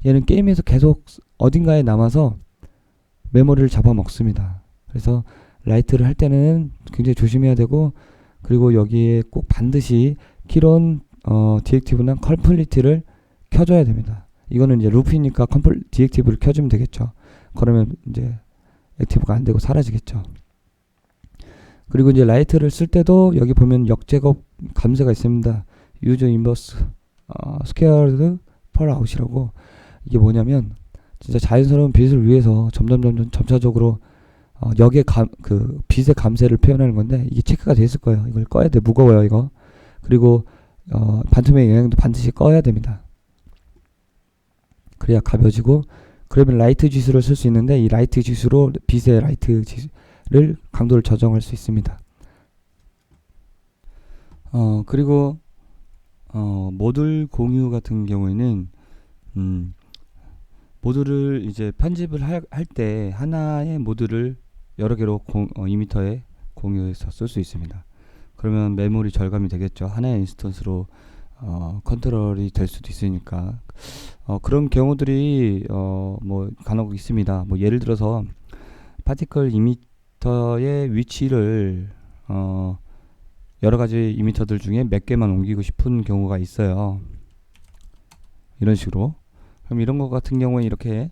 얘는 게임에서 계속 어딘가에 남아서 메모리를 잡아먹습니다. 그래서 라이트를 할 때는 굉장히 조심해야 되고 그리고 여기에 꼭 반드시 키론 디액티브나 컴플리트를 켜줘야 됩니다. 이거는 이제 루프니까 디액티브를 켜주면 되겠죠. 그러면 이제 액티브가 안 되고 사라지겠죠. 그리고 이제 라이트를 쓸 때도 여기 보면 역제곱 감쇄가 있습니다. 유저 인버스 스퀘어드 펄 아웃이라고. 이게 뭐냐면 진짜 자연스러운 빛을 위해서 점차적으로 역의 그 빛의 감쇄를 표현하는 건데, 이게 체크가 돼 있을 거예요. 이걸 꺼야 돼. 무거워요 이거. 그리고 반투명의 영향도 반드시 꺼야 됩니다. 그래야 가벼워지고, 그러면 라이트 지수를 쓸 수 있는데, 이 라이트 지수로 빛의 라이트 지수를 강도를 조정할 수 있습니다. 그리고 모듈 공유 같은 경우에는 모듈을 이제 편집을 할 때 하나의 모듈을 여러 개로 이미터에 공유해서 쓸 수 있습니다. 그러면 메모리 절감이 되겠죠. 하나의 인스턴스로 컨트롤이 될 수도 있으니까. 그런 경우들이 뭐 간혹 있습니다. 뭐 예를 들어서 파티클 이미터의 위치를 여러 가지 이미터들 중에 몇 개만 옮기고 싶은 경우가 있어요. 이런 식으로. 그럼 이런 것 같은 경우에 이렇게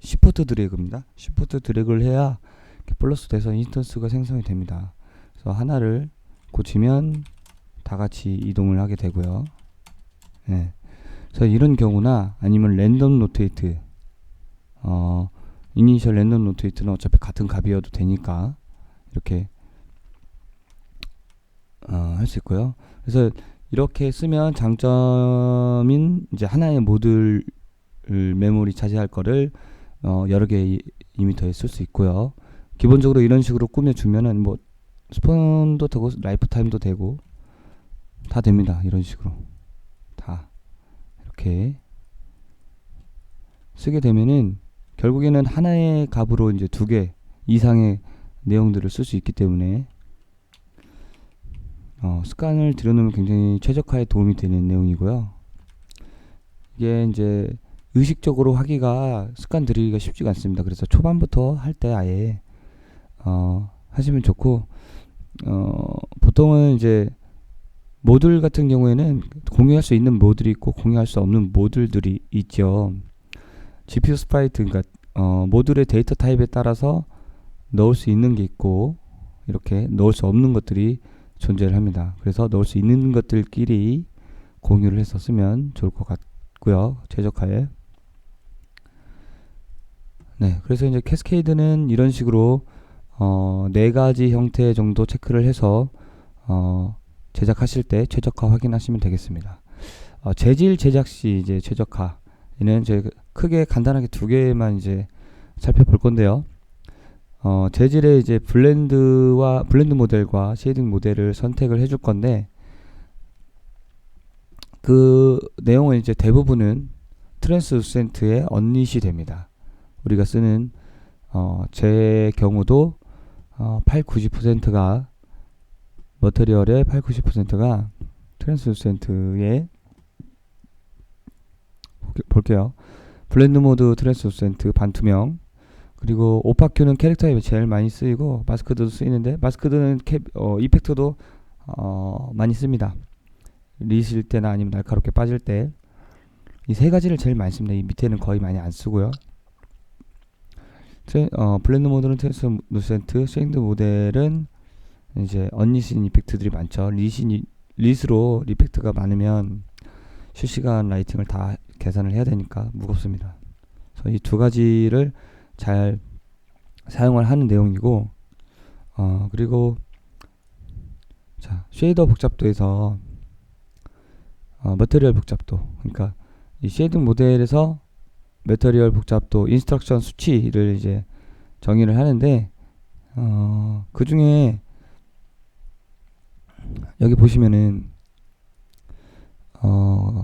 시프트 드래그입니다. 시프트 드래그를 해야 이렇게 플러스 돼서 인스턴스가 생성이 됩니다. 그래서 하나를 고치면 다 같이 이동을 하게 되고요. 네. 그래서 이런 경우나 아니면 랜덤 로테이트, 이니셜 랜덤 로테이트는 어차피 같은 값이어도 되니까 이렇게 할 수 있고요. 그래서 이렇게 쓰면 장점인 이제 하나의 모듈 메모리 차지할 거를 여러 개의 이미터에 쓸 수 있고요. 기본적으로 이런 식으로 꾸며주면은 뭐 스폰도 되고 라이프 타임도 되고 다 됩니다. 이런 식으로 다 이렇게 쓰게 되면은 결국에는 하나의 값으로 이제 2개 이상의 내용들을 쓸 수 있기 때문에 습관을 들여놓으면 굉장히 최적화에 도움이 되는 내용이고요. 이게 이제 의식적으로 하기가 습관 들이기가 쉽지가 않습니다. 그래서 초반부터 할 때 아예 하시면 좋고, 보통은 이제 모듈 같은 경우에는 공유할 수 있는 모듈이 있고 공유할 수 없는 모듈들이 있죠. GPU 스프라이트, 그러니까 모듈의 데이터 타입에 따라서 넣을 수 있는 게 있고 이렇게 넣을 수 없는 것들이 존재를 합니다. 그래서 넣을 수 있는 것들끼리 공유를 해서 쓰면 좋을 것 같고요. 최적화에. 네, 그래서 이제 캐스케이드는 이런 식으로 4가지 형태 정도 체크를 해서 제작하실 때 최적화 확인하시면 되겠습니다. 재질 제작 시 이제 최적화에는 저희가 크게 간단하게 2개만 이제 살펴볼 건데요. 재질의 이제 블렌드 모델과 쉐이딩 모델을 선택을 해줄 건데, 그 내용은 이제 대부분은 트랜스루센트의 언릿이 됩니다. 우리가 쓰는 제 경우도 80-90%가 머터리얼의 80-90%가 트랜스루센트에 볼게요. 블렌드 모드 트랜스루센트 반투명, 그리고 오파큐는 캐릭터에 제일 많이 쓰이고 마스크드도 쓰이는데, 마스크드는 이펙트도 많이 씁니다. 리실 때나 아니면 날카롭게 빠질 때 이 3가지를 제일 많이 씁니다. 이 밑에는 거의 많이 안 쓰고요. 블렌드 모드는 트랜스루센트, 쉐이드 모델은 이제 언리신 이펙트들이 많죠. 리스로 이펙트가 많으면 실시간 라이팅을 다 계산을 해야 되니까 무겁습니다. 그래서 이 2가지를 잘 사용을 하는 내용이고, 그리고 자, 쉐이더 복잡도에서 머터리얼 복잡도, 그러니까 이 쉐이딩 모델에서 머터리얼 복잡도 인스트럭션 수치를 이제 정의를 하는데, 그 중에 여기 보시면은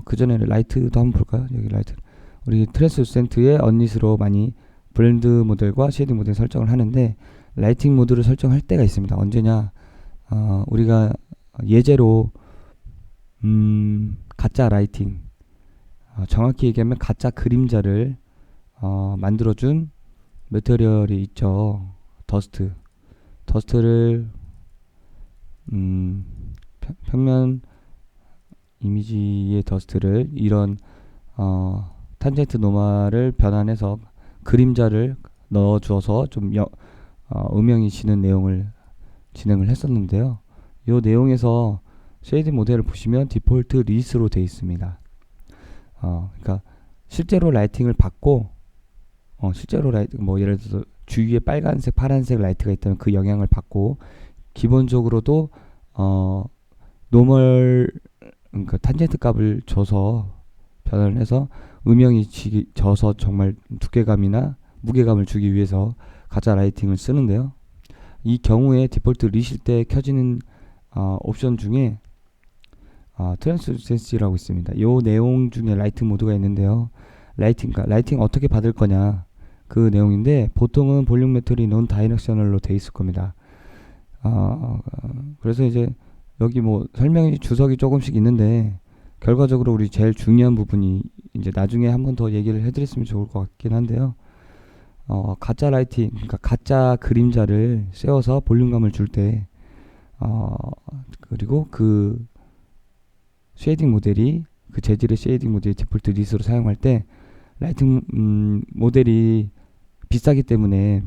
그 전에 라이트도 한번 볼까요? 여기 라이트, 우리 트랜스루센트의 언릿으로 많이 블렌드 모델과 쉐이딩 모델 설정을 하는데, 라이팅 모드를 설정할 때가 있습니다. 언제냐? 우리가 예제로 가짜 라이팅, 정확히 얘기하면 가짜 그림자를 만들어준 머터리얼이 있죠. 더스트를 평면 이미지의 더스트를 이런 탄젠트 노멀을 변환해서 그림자를 넣어주어서 좀 음영이 지는 내용을 진행을 했었는데요. 이 내용에서 쉐이드 모델을 보시면 디폴트 리스로 되어 있습니다. 그러니까 실제로 라이팅을 받고 실제로 라이트 뭐 예를 들어서 주위에 빨간색, 파란색 라이트가 있다면 그 영향을 받고 기본적으로도 노멀 그러니까 탄젠트 값을 줘서 변환을 해서 음영이 져서 정말 두께감이나 무게감을 주기 위해서 가짜 라이팅을 쓰는데요. 이 경우에 디폴트 리실 때 켜지는 옵션 중에 트랜스센시라고 있습니다. 이 내용 중에 라이트 모드가 있는데요. 라이팅 어떻게 받을 거냐 그 내용인데 보통은 볼륨메트리 논 다이렉셔널로 돼 있을 겁니다. 그래서 이제 여기 뭐 설명이 주석이 조금씩 있는데 결과적으로 우리 제일 중요한 부분이 이제 나중에 한 번 더 얘기를 해드렸으면 좋을 것 같긴 한데요. 가짜 라이팅, 그러니까 가짜 그림자를 씌워서 볼륨감을 줄 때, 그리고 그 쉐이딩 모델이 그 재질의 쉐이딩 모델이 디폴트 리스로 사용할 때 라이팅 모델이 비싸기 때문에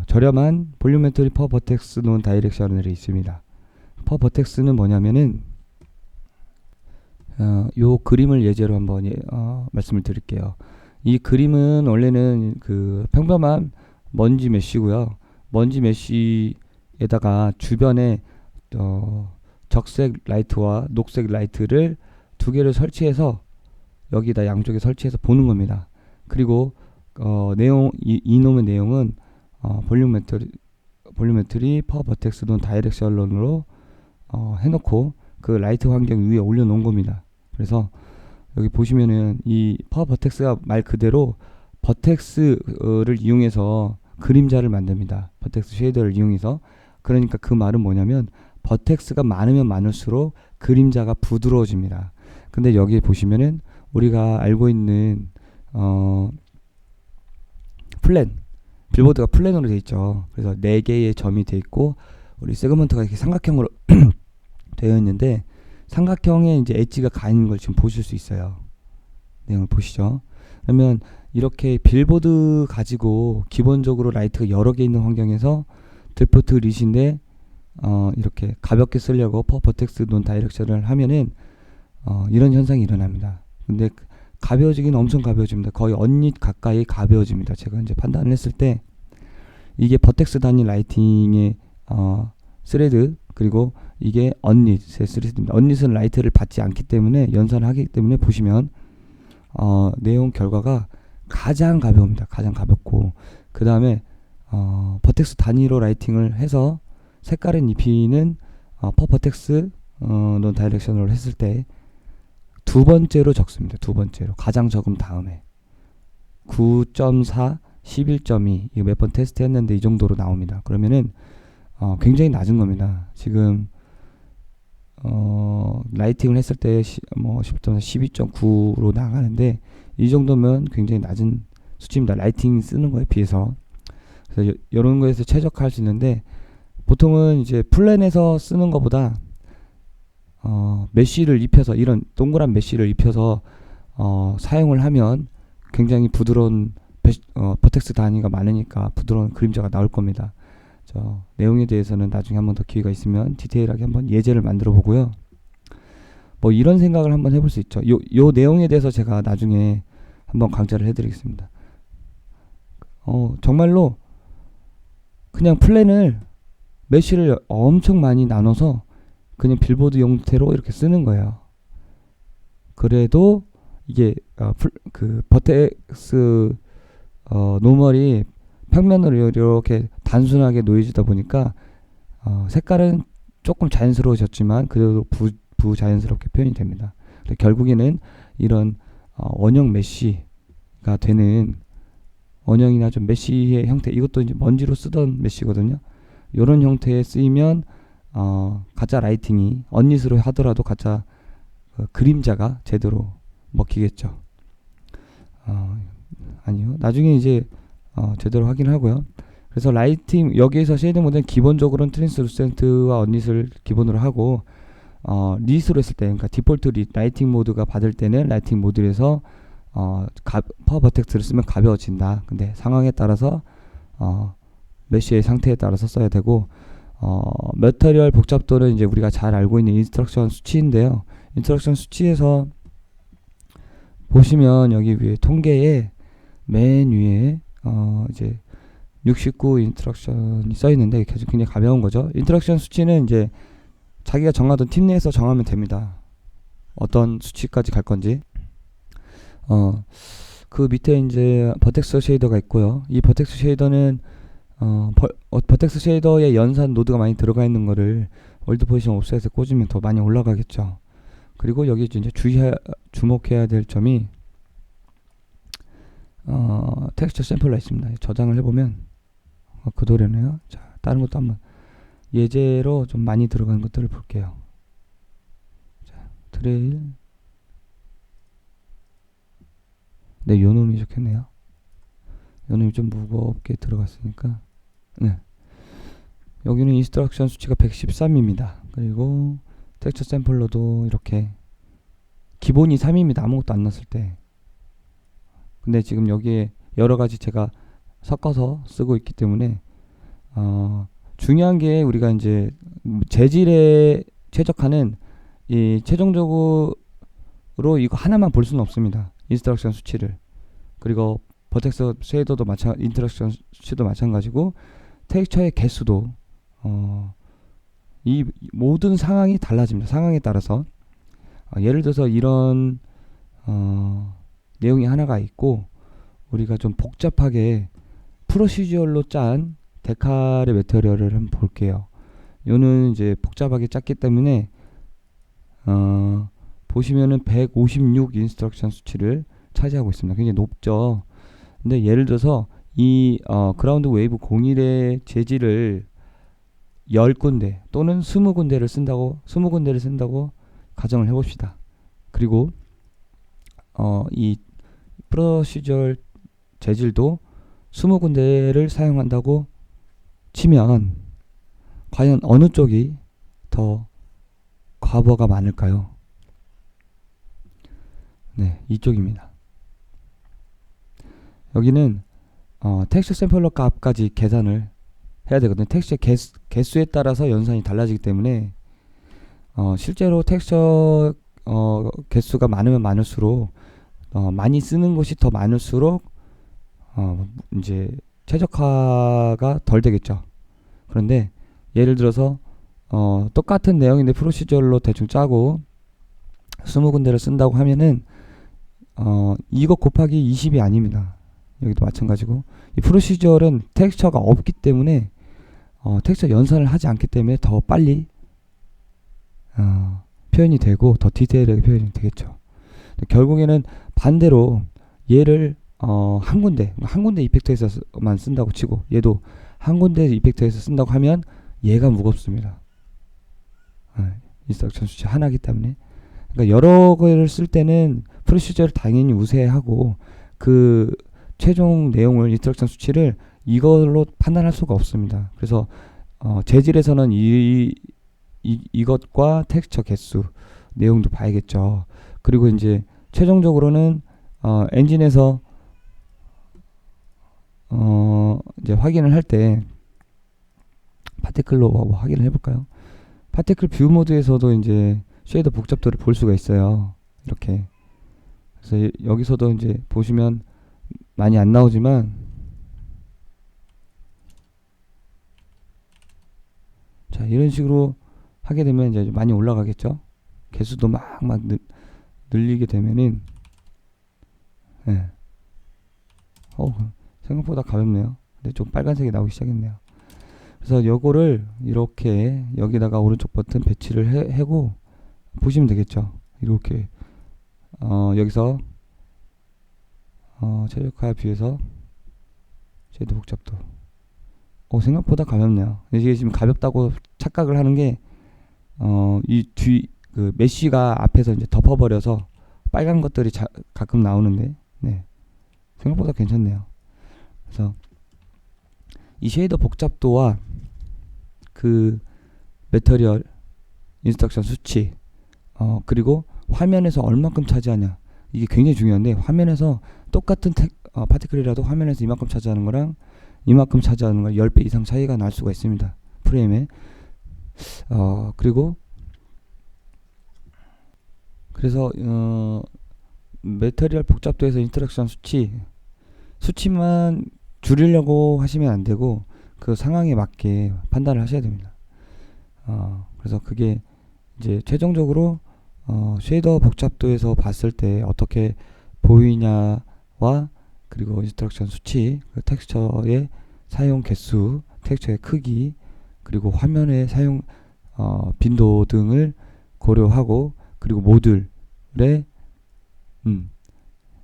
저렴한 볼륨메트리 퍼 버텍스 논 다이렉셔널이 있습니다. 퍼 버텍스는 뭐냐면은 요 그림을 예제로 한번 말씀을 드릴게요. 이 그림은 원래는 그 평범한 먼지 메쉬고요. 먼지 메쉬에다가 주변에 적색 라이트와 녹색 라이트를 두 개를 설치해서 여기다 양쪽에 설치해서 보는 겁니다. 그리고 이놈의 내용은 볼륨메트리 퍼 버텍스 논 다이렉셔널로 해놓고 그 라이트 환경 위에 올려놓은 겁니다. 그래서 여기 보시면은 이 퍼 버텍스가 말 그대로 버텍스를 이용해서 그림자를 만듭니다. 버텍스 쉐이더를 이용해서. 그러니까 그 말은 뭐냐면 버텍스가 많으면 많을수록 그림자가 부드러워집니다. 근데 여기 보시면은 우리가 알고 있는 빌보드가 플랜으로 되어 있죠. 그래서 4개의 점이 되어 있고 우리 세그먼트가 이렇게 삼각형으로 되어 있는데 삼각형에 이제 엣지가 가 있는 걸 지금 보실 수 있어요. 내용을 보시죠. 그러면 이렇게 빌보드 가지고 기본적으로 라이트가 여러 개 있는 환경에서 디폴트 리시인데 이렇게 가볍게 쓰려고 퍼 버텍스 논 다이렉션을 하면은 이런 현상이 일어납니다. 근데 가벼워지긴 엄청 가벼워집니다. 거의 언닛 가까이 가벼워집니다. 제가 이제 판단을 했을 때 이게 버텍스 단위 라이팅의 스레드 그리고 이게 언닛의 스레드입니다. 언닛은 라이트를 받지 않기 때문에 연산을 하기 때문에 보시면 내용 결과가 가장 가벼웁니다. 가장 가볍고 그 다음에 버텍스 단위로 라이팅을 해서 색깔을 입히는 퍼 버텍스 논 다이렉션으로 했을 때 두 번째로 적습니다. 두 번째로 가장 적음 다음에 9.4, 11.2 이거 몇 번 테스트 했는데 이 정도로 나옵니다. 그러면은 굉장히 낮은 겁니다. 지금 라이팅을 했을 때 10.4, 12.9로 나가는데 이 정도면 굉장히 낮은 수치입니다. 라이팅 쓰는 거에 비해서. 그래서 이런 거에서 최적화할 수 있는데 보통은 이제 플랜에서 쓰는 것보다 메쉬를 입혀서 이런 동그란 메쉬를 입혀서 사용을 하면 굉장히 부드러운 버텍스 단위가 많으니까 부드러운 그림자가 나올 겁니다. 내용에 대해서는 나중에 한번 더 기회가 있으면 디테일하게 한번 예제를 만들어 보고요. 뭐 이런 생각을 한번 해볼 수 있죠. 요 내용에 대해서 제가 나중에 한번 강좌를 해드리겠습니다. 정말로 그냥 플랜을 메쉬를 엄청 많이 나눠서 그냥 빌보드 형태로 이렇게 쓰는 거예요. 그래도 이게 그 버텍스 노멀이 평면으로 이렇게 단순하게 놓여지다 보니까 색깔은 조금 자연스러워졌지만 그래도 부자연스럽게 표현이 됩니다. 결국에는 이런 원형 메쉬가 되는 원형이나 좀 메쉬의 형태, 이것도 이제 먼지로 쓰던 메쉬거든요. 이런 형태에 쓰이면 가짜 라이팅이 언닛으로 하더라도 가짜 그림자가 제대로 먹히겠죠. 아니요. 나중에 이제 제대로 확인하고요. 그래서 라이팅 여기에서 쉐이딩 모드는 기본적으로는 트랜스루센트와 언릿을 기본으로 하고 릿으로 했을 때, 그러니까 디폴트 릿 라이팅 모드가 받을 때는 라이팅 모드에서 파워 버텍스를 쓰면 가벼워진다. 근데 상황에 따라서 메쉬의 상태에 따라서 써야 되고, 매터리얼 복잡도는 이제 우리가 잘 알고 있는 인스트럭션 수치인데요. 인스트럭션 수치에서 보시면 여기 위에 통계에 맨 위에 이제 69 인스트럭션이 써 있는데 계속 굉장히 가벼운 거죠. 인스트럭션 수치는 이제 자기가 정하던 팀 내에서 정하면 됩니다. 어떤 수치까지 갈 건지. 그 밑에 이제 버텍스 쉐이더가 있고요. 이 버텍스 쉐이더는 버텍스 쉐이더에 연산 노드가 많이 들어가 있는 거를 월드 포지션 옵셋에 꽂으면 더 많이 올라가겠죠. 그리고 여기 이제 주목해야 될 점이 텍스처 샘플러 있습니다. 저장을 해보면 그 노래네요. 자, 다른 것도 한번 예제로 좀 많이 들어간 것들을 볼게요. 자, 트레일. 네, 요 놈이 좋겠네요. 요 놈이 좀 무겁게 들어갔으니까. 네. 여기는 인스트럭션 수치가 113입니다. 그리고 텍스처 샘플러도 이렇게 기본이 3입니다. 아무것도 안 넣었을 때. 근데 지금 여기에 여러 가지 제가 섞어서 쓰고 있기 때문에 중요한 게 우리가 이제 재질에 최적화는 이 최종적으로 이거 하나만 볼 수는 없습니다. 인스트럭션 수치를. 그리고 버텍스 쉐이더도 인스트럭션 수치도 마찬가지고 텍스처의 개수도 이 모든 상황이 달라집니다. 상황에 따라서 예를 들어서 이런 내용이 하나가 있고 우리가 좀 복잡하게 프로시저얼로 짠 데칼의 매터리얼을 한번 볼게요. 요는 이제 복잡하게 짰기 때문에 보시면은 156 인스트럭션 수치를 차지하고 있습니다. 굉장히 높죠. 근데 예를 들어서 이 그라운드 웨이브 01의 재질을 10군데 또는 20군데를 쓴다고 가정을 해봅시다. 그리고 이 프로시저얼 재질도 20군데를 사용한다고 치면 과연 어느 쪽이 더 과부하가 많을까요? 네, 이쪽입니다. 여기는 텍스처 샘플러 값까지 계산을 해야 되거든요. 텍스처 개수에 따라서 연산이 달라지기 때문에 실제로 텍스처 개수가 많으면 많을수록 많이 쓰는 곳이 더 많을수록 이제 최적화가 덜 되겠죠. 그런데 예를 들어서 똑같은 내용인데 프로시저로 대충 짜고 20군데를 쓴다고 하면은 이거 곱하기 20이 아닙니다. 여기도 마찬가지고 이 프로시저는 텍스처가 없기 때문에 텍스처 연산을 하지 않기 때문에 더 빨리 표현이 되고 더 디테일하게 표현이 되겠죠. 결국에는 반대로 얘를 한 군데 이펙터에서만 쓴다고 치고 얘도 한 군데 이펙터에서 쓴다고 하면 얘가 무겁습니다. 인스트럭션 수치 하나이기 때문에. 그러니까 여러 개를 쓸 때는 프로시저를 당연히 우세하고 그 최종 내용을 인스트럭션 수치를 이걸로 판단할 수가 없습니다. 그래서 재질에서는 이것과 텍스처 개수 내용도 봐야겠죠. 그리고 이제 최종적으로는 엔진에서 이제 확인을 할 때 파티클로 확인을 해볼까요? 파티클 뷰 모드에서도 이제 쉐이더 복잡도를 볼 수가 있어요. 이렇게. 그래서 여기서도 이제 보시면 많이 안 나오지만 자, 이런 식으로 하게 되면 이제 많이 올라가겠죠. 개수도 막 늘리게 되면은 네. 생각보다 가볍네요. 근데 좀 빨간색이 나오기 시작했네요. 그래서 요거를 이렇게 여기다가 오른쪽 버튼 배치를 해고 보시면 되겠죠. 이렇게 여기서 최적화 뷰에서 쉐이더 복잡도 생각보다 가볍네요. 이게 지금 가볍다고 착각을 하는 게 이 뒤 그 메쉬가 앞에서 이제 덮어버려서 빨간 것들이 가끔 나오는데 네. 생각보다 괜찮네요. 그래서 이 쉐이더 복잡도와 그 매터리얼 인스트럭션 수치 그리고 화면에서 얼마큼 차지하냐, 이게 굉장히 중요한데, 화면에서 똑같은 파티클이라도 화면에서 이만큼 차지하는 거랑 이만큼 차지하는 거 10배 이상 차이가 날 수가 있습니다, 프레임에. 그리고 그래서 매터리얼 복잡도에서 인스트럭션 수치만 줄이려고 하시면 안 되고 그 상황에 맞게 판단을 하셔야 됩니다. 그래서 그게 이제 최종적으로 쉐이더 복잡도에서 봤을 때 어떻게 보이냐와 그리고 인스트럭션 수치, 그 텍스처의 사용 개수, 텍스처의 크기, 그리고 화면의 사용 빈도 등을 고려하고, 그리고 모듈의 이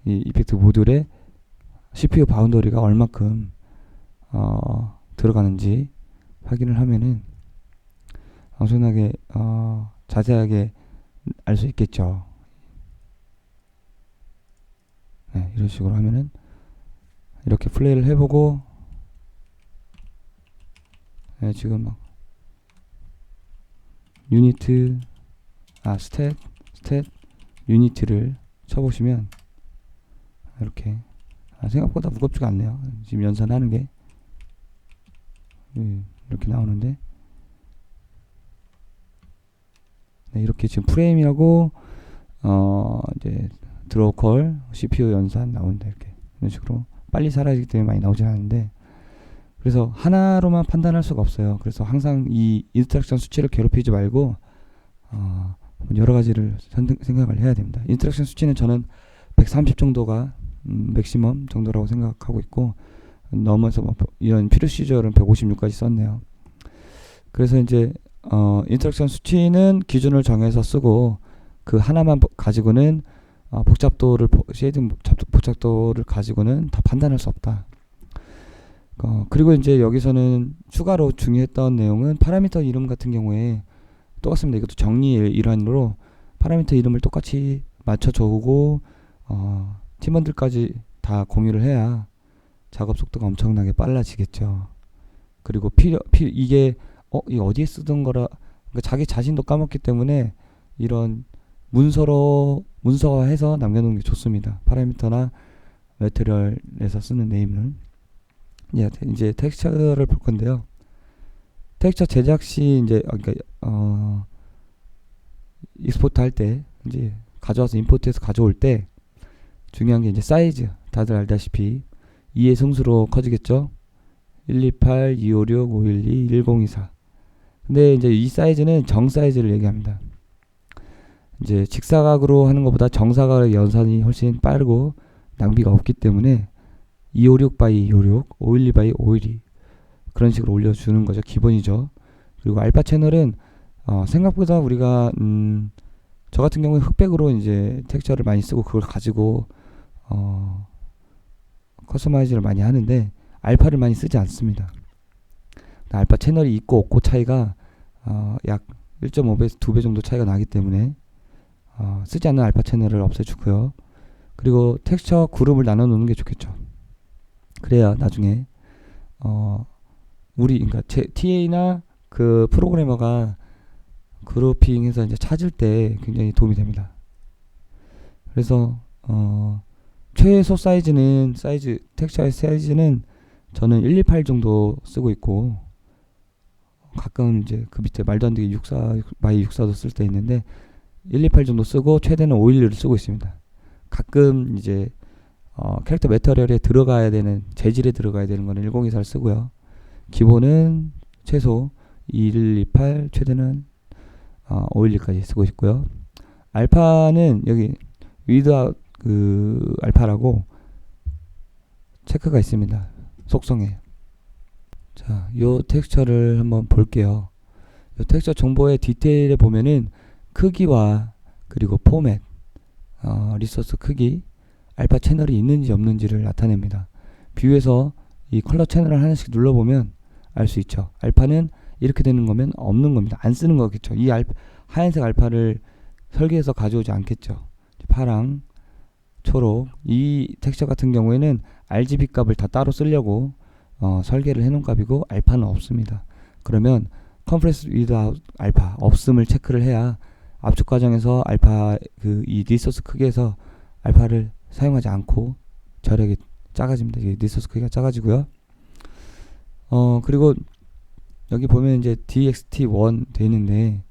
이펙트 모듈의 CPU 바운더리가 얼마큼 들어가는지 확인을 하면은 엄청나게 자세하게 알 수 있겠죠. 네, 이런 식으로 하면은 이렇게 플레이를 해보고, 네, 지금 막 유니트 스탯 유니트를 쳐보시면 이렇게 생각보다 무겁지가 않네요. 지금 연산하는 게 이렇게 나오는데, 네, 이렇게 지금 프레임이라고 이제 드로우 콜 CPU 연산 나온다, 이렇게 이런 식으로 빨리 사라지기 때문에 많이 나오지 않는데, 그래서 하나로만 판단할 수가 없어요. 그래서 항상 이 인스트럭션 수치를 괴롭히지 말고 여러 가지를 생각을 해야 됩니다. 인스트럭션 수치는 저는 130 정도가 맥시멈 정도라고 생각하고 있고, 넘어서 이런 필요 시절은 156까지 썼네요. 그래서 이제 인스트럭션 수치는 기준을 정해서 쓰고, 그 하나만 가지고는 복잡도를 쉐이딩 복잡도를 가지고는 다 판단할 수 없다. 그리고 이제 여기서는 추가로 중요했던 내용은 파라미터 이름 같은 경우에 똑같습니다. 이것도 정리의 일환으로 파라미터 이름을 똑같이 맞춰주고 팀원들까지 다 공유를 해야 작업 속도가 엄청나게 빨라지겠죠. 그리고 이게 어디에 쓰던 거라, 그러니까 자기 자신도 까먹기 때문에 이런 문서화해서 남겨놓는 게 좋습니다. 파라미터나 매트리얼에서 쓰는 네임은. 이제 텍스처를 볼 건데요. 텍스처 제작 시 이제 익스포트 할 때, 이제 가져와서 임포트해서 가져올 때 중요한 게 이제 사이즈, 다들 알다시피 2의 승수로 커지겠죠. 128, 256, 512, 1024. 근데 이제 이 사이즈는 정 사이즈를 얘기합니다. 이제 직사각으로 하는 것보다 정사각의 연산이 훨씬 빠르고 낭비가 없기 때문에 256 by 256, 512 by 512 그런 식으로 올려주는 거죠. 기본이죠. 그리고 알파 채널은 생각보다 우리가 저 같은 경우에 흑백으로 이제 텍스처를 많이 쓰고 그걸 가지고 커스터마이즈를 많이 하는데 알파를 많이 쓰지 않습니다. 알파 채널이 있고 없고 차이가 약 1.5배에서 2배 정도 차이가 나기 때문에 쓰지 않는 알파 채널을 없애주고요. 그리고 텍스처 그룹을 나눠 놓는 게 좋겠죠. 그래야 나중에 그러니까 TA나 그 프로그래머가 그룹핑해서 이제 찾을 때 굉장히 도움이 됩니다. 그래서 최소 텍스처의 사이즈는 저는 128 정도 쓰고 있고, 가끔 이제 그 밑에 말도 안 되게 64 by 64도 쓸 때 있는데 128 정도 쓰고 최대는 512를 쓰고 있습니다. 가끔 이제 캐릭터 매터리얼에 들어가야 되는, 재질에 들어가야 되는 거는 1024를 쓰고요. 기본은 최소 128, 최대는 512까지 쓰고 있고요. 알파는 여기 위드 그 알파라고 체크가 있습니다. 속성에. 자, 요 텍스처를 한번 볼게요. 요 텍스처 정보의 디테일에 보면은 크기와 그리고 포맷, 리소스 크기, 알파 채널이 있는지 없는지를 나타냅니다. 뷰에서 이 컬러 채널을 하나씩 눌러보면 알 수 있죠. 알파는 이렇게 되는 거면 없는 겁니다. 안 쓰는 거겠죠. 이 하얀색 알파를 설계해서 가져오지 않겠죠. 파랑, 초록, 이 텍스처 같은 경우에는 RGB 값을 다 따로 쓰려고 설계를 해놓은 값이고 알파는 없습니다. 그러면 compressed without 알파 없음을 체크를 해야 압축 과정에서 알파 이 리소스 크기에서 알파를 사용하지 않고 절약이 작아집니다. 이 리소스 크기가 작아지고요. 그리고 여기 보면 이제 DXT1 돼 있는데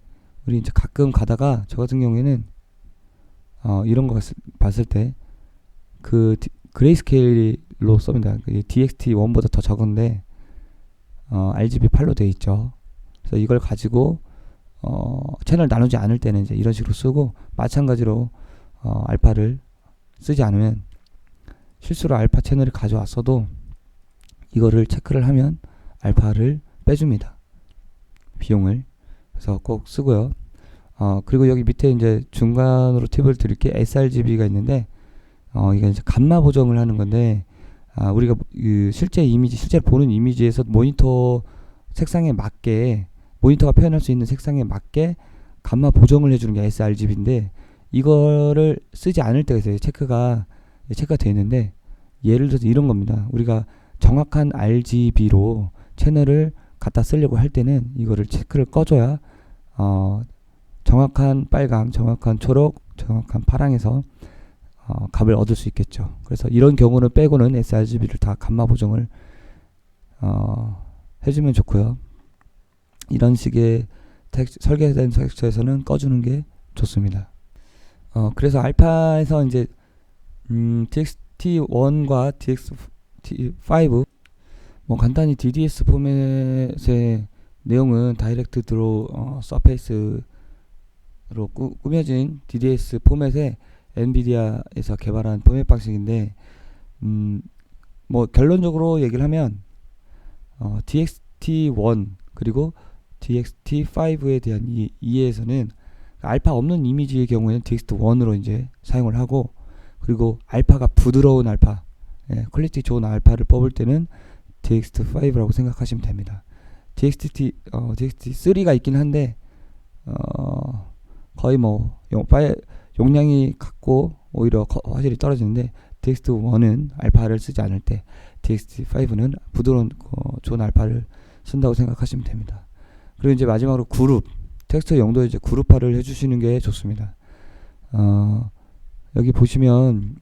우리 이제 가끔 가다가 저 같은 경우에는 이런 거 봤을 때 그레이스케일로 썹니다. DXT1보다 더 적은데 RGB8로 돼 있죠. 그래서 이걸 가지고 채널 나누지 않을 때는 이제 이런 식으로 쓰고, 마찬가지로 알파를 쓰지 않으면 실수로 알파 채널을 가져왔어도 이거를 체크를 하면 알파를 빼줍니다. 비용을. 그래서 꼭 쓰고요. 그리고 여기 밑에 이제 중간으로 팁을 드릴 게 sRGB가 있는데, 이게 이제 감마 보정을 하는 건데, 우리가 실제로 보는 이미지에서 모니터 색상에 맞게, 모니터가 표현할 수 있는 색상에 맞게 감마 보정을 해주는 게 sRGB인데, 이거를 쓰지 않을 때가 있어요. 체크가 되는데, 예를 들어서 이런 겁니다. 우리가 정확한 RGB로 채널을 갖다 쓰려고 할 때는 이거를 체크를 꺼줘야 정확한 빨강, 정확한 초록, 정확한 파랑에서 값을 얻을 수 있겠죠. 그래서 이런 경우는 빼고는 sRGB를 다 감마 보정을 해주면 좋고요. 이런 식의 설계된 텍스처에서는 꺼주는 게 좋습니다. 그래서 알파에서 이제 DXT1과 DXT5 뭐 간단히 DDS 포맷의 내용은 다이렉트 드로우 서페이스로 꾸며진 DDS 포맷의 엔비디아에서 개발한 포맷 방식인데, 뭐 결론적으로 얘기를 하면 DXT1 그리고 DXT5에 대한 이해에서는 알파 없는 이미지의 경우에는 DXT1으로 이제 사용을 하고, 그리고 알파가 부드러운 알파, 퀄리티 좋은 알파를 뽑을 때는 DXT5라고 생각하시면 됩니다. DXT3가 있긴 한데 거의 뭐 용량이 같고 오히려 화질이 떨어지는데, DXT1은 알파를 쓰지 않을 때 DXT5는 부드러운 좋은 알파를 쓴다고 생각하시면 됩니다. 그리고 이제 마지막으로 그룹, 텍스처 용도에 이제 그룹화를 해주시는 게 좋습니다. 여기 보시면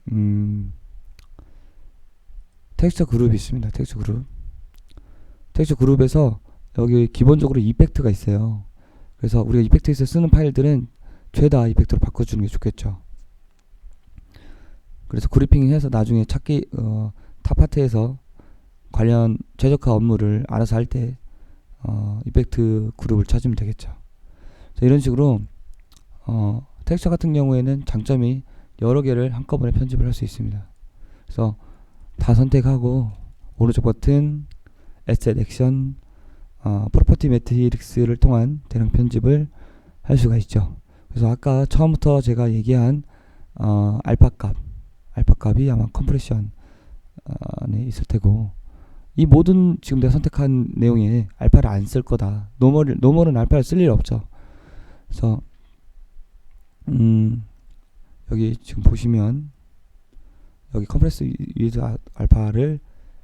텍스처 그룹이 있습니다. 텍스처 그룹에서 여기 기본적으로 이펙트가 있어요. 그래서 우리가 이펙트에서 쓰는 파일들은 죄다 이펙트로 바꿔주는 게 좋겠죠. 그래서 그룹핑해서 나중에 찾기 탑 파트에서 관련 최적화 업무를 알아서 할 때 이펙트 그룹을 찾으면 되겠죠. 이런 식으로 텍스처 같은 경우에는 장점이 여러 개를 한꺼번에 편집을 할 수 있습니다. 그래서 다 선택하고 오른쪽 버튼 에셋 액션 프로퍼티 매트릭스를 통한 대량 편집을 할 수가 있죠. 그래서 아까 처음부터 제가 얘기한 알파 값이 아마 컴프레션에 있을 테고, 이 모든 지금 내가 선택한 내용에 알파를 안 쓸 거다. 노멀은 알파를 쓸 일 없죠. 그래서 여기 지금 보시면 여기 컴프레스 위드 알파를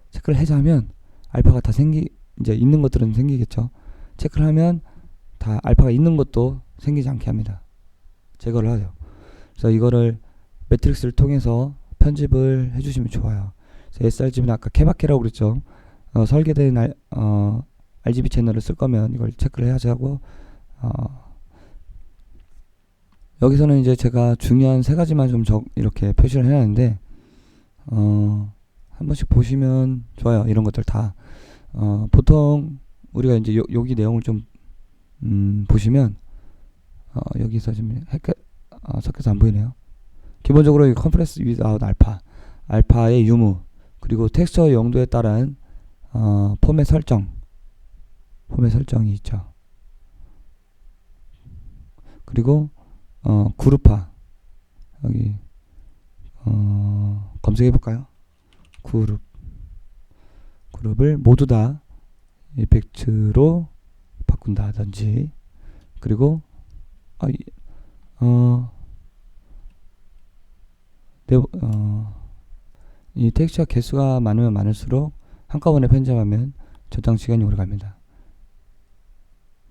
체크를 해자면 알파가 다 이제 있는 것들은 생기겠죠. 체크를 하면 다 알파가 있는 것도 생기지 않게 합니다. 제거를 하죠. 그래서 이거를 매트릭스를 통해서 편집을 해주시면 좋아요. sRGB는 아까 케바케라고 그랬죠. 설계된 RGB 채널을 쓸 거면 이걸 체크를 해야지 하고, 여기서는 이제 제가 중요한 세 가지만 좀 이렇게 표시를 해놨는데, 한 번씩 보시면 좋아요. 이런 것들 다. 보통 우리가 이제 여기 내용을 좀 보시면 여기서 좀 섞여서 안 보이네요. 기본적으로 이 컴프레스 위드아웃 알파의 유무, 그리고 텍스처 용도에 따른 포맷 설정이 있죠. 그리고 그룹화, 여기 검색해 볼까요? 그룹을 모두 다 이펙트로 바꾼다든지, 그리고 이 텍스처 개수가 많으면 많을수록 한꺼번에 편집하면 저장 시간이 오래 갑니다.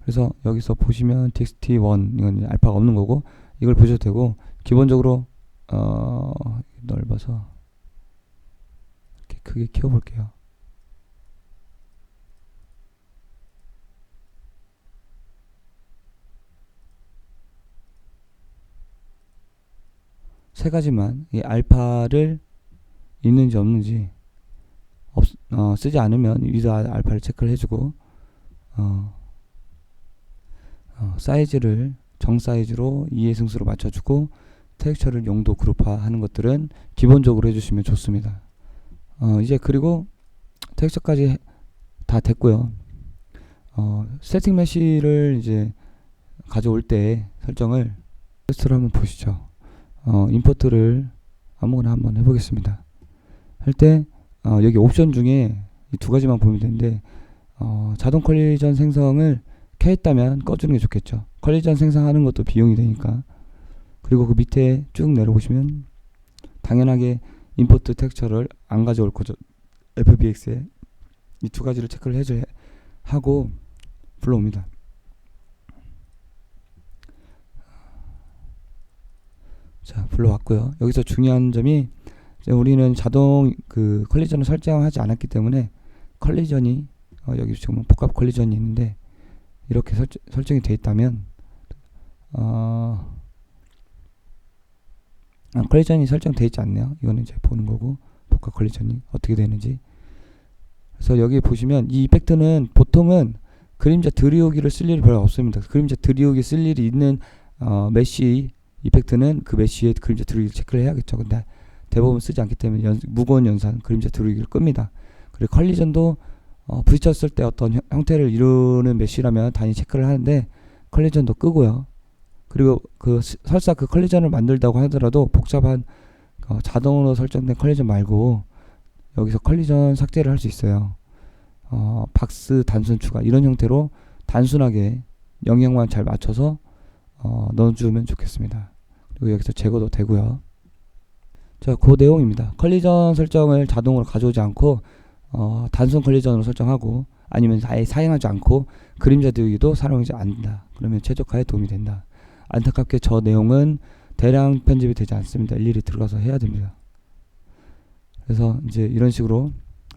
그래서 여기서 보시면 txt1 이건 알파가 없는 거고 이걸 보셔도 되고 기본적으로 넓어서 이렇게 크게 키워볼게요. 세 가지만 이 알파를 있는지 없는지 쓰지 않으면 위드 알파를 체크를 해주고 사이즈를 정 사이즈로 2의 승수로 맞춰주고 텍스처를 용도 그룹화 하는 것들은 기본적으로 해주시면 좋습니다. 이제 그리고 텍스처까지 다 됐고요. 세팅 메시를 이제 가져올 때 설정을 테스트를 한번 보시죠. 임포트를 아무거나 한번 해보겠습니다. 할 때 여기 옵션 중에 이 두 가지만 보면 되는데 자동 컬리전 생성을 켜있다면 꺼주는 게 좋겠죠. 컬리전 생성하는 것도 비용이 되니까. 그리고 그 밑에 쭉 내려보시면 당연하게 임포트 텍스처를 안 가져올 거죠. FBX에 이 두 가지를 체크를 하고 불러옵니다. 자, 불러왔고요. 여기서 중요한 점이 우리는 자동 그 컬리전을 설정하지 않았기 때문에 컬리전이 여기 지금 복합 컬리전이 있는데 이렇게 설정이 되어 있다면 컬리전이 설정되어 있지 않네요. 이거는 이제 보는 거고 복합 컬리전이 어떻게 되는지. 그래서 여기 보시면 이 이펙트는 보통은 그림자 들이오기를 쓸 일이 별로 없습니다. 그림자 들이오기 쓸 일이 있는 메쉬 이펙트는 그 메쉬에 그림자 들이오기를 체크를 해야겠죠. 근데 대부분 쓰지 않기 때문에 무거운 연산 그림자 들이오기를 끕니다. 그리고 컬리전도 부딪혔을 때 어떤 형태를 이루는 메쉬라면 단위 체크를 하는데 컬리전도 끄고요. 그리고 설사 그 컬리전을 만들다고 하더라도 복잡한 자동으로 설정된 컬리전 말고 여기서 컬리전 삭제를 할 수 있어요. 박스 단순 추가 이런 형태로 단순하게 영역만 잘 맞춰서 넣어주면 좋겠습니다. 그리고 여기서 제거도 되고요. 자, 그 내용입니다. 컬리전 설정을 자동으로 가져오지 않고 단순 컬리전으로 설정하고 아니면 아예 사용하지 않고 그림자 들이기도 사용하지 않는다. 그러면 최적화에 도움이 된다. 안타깝게 저 내용은 대량 편집이 되지 않습니다. 일일이 들어가서 해야 됩니다. 그래서 이제 이런 식으로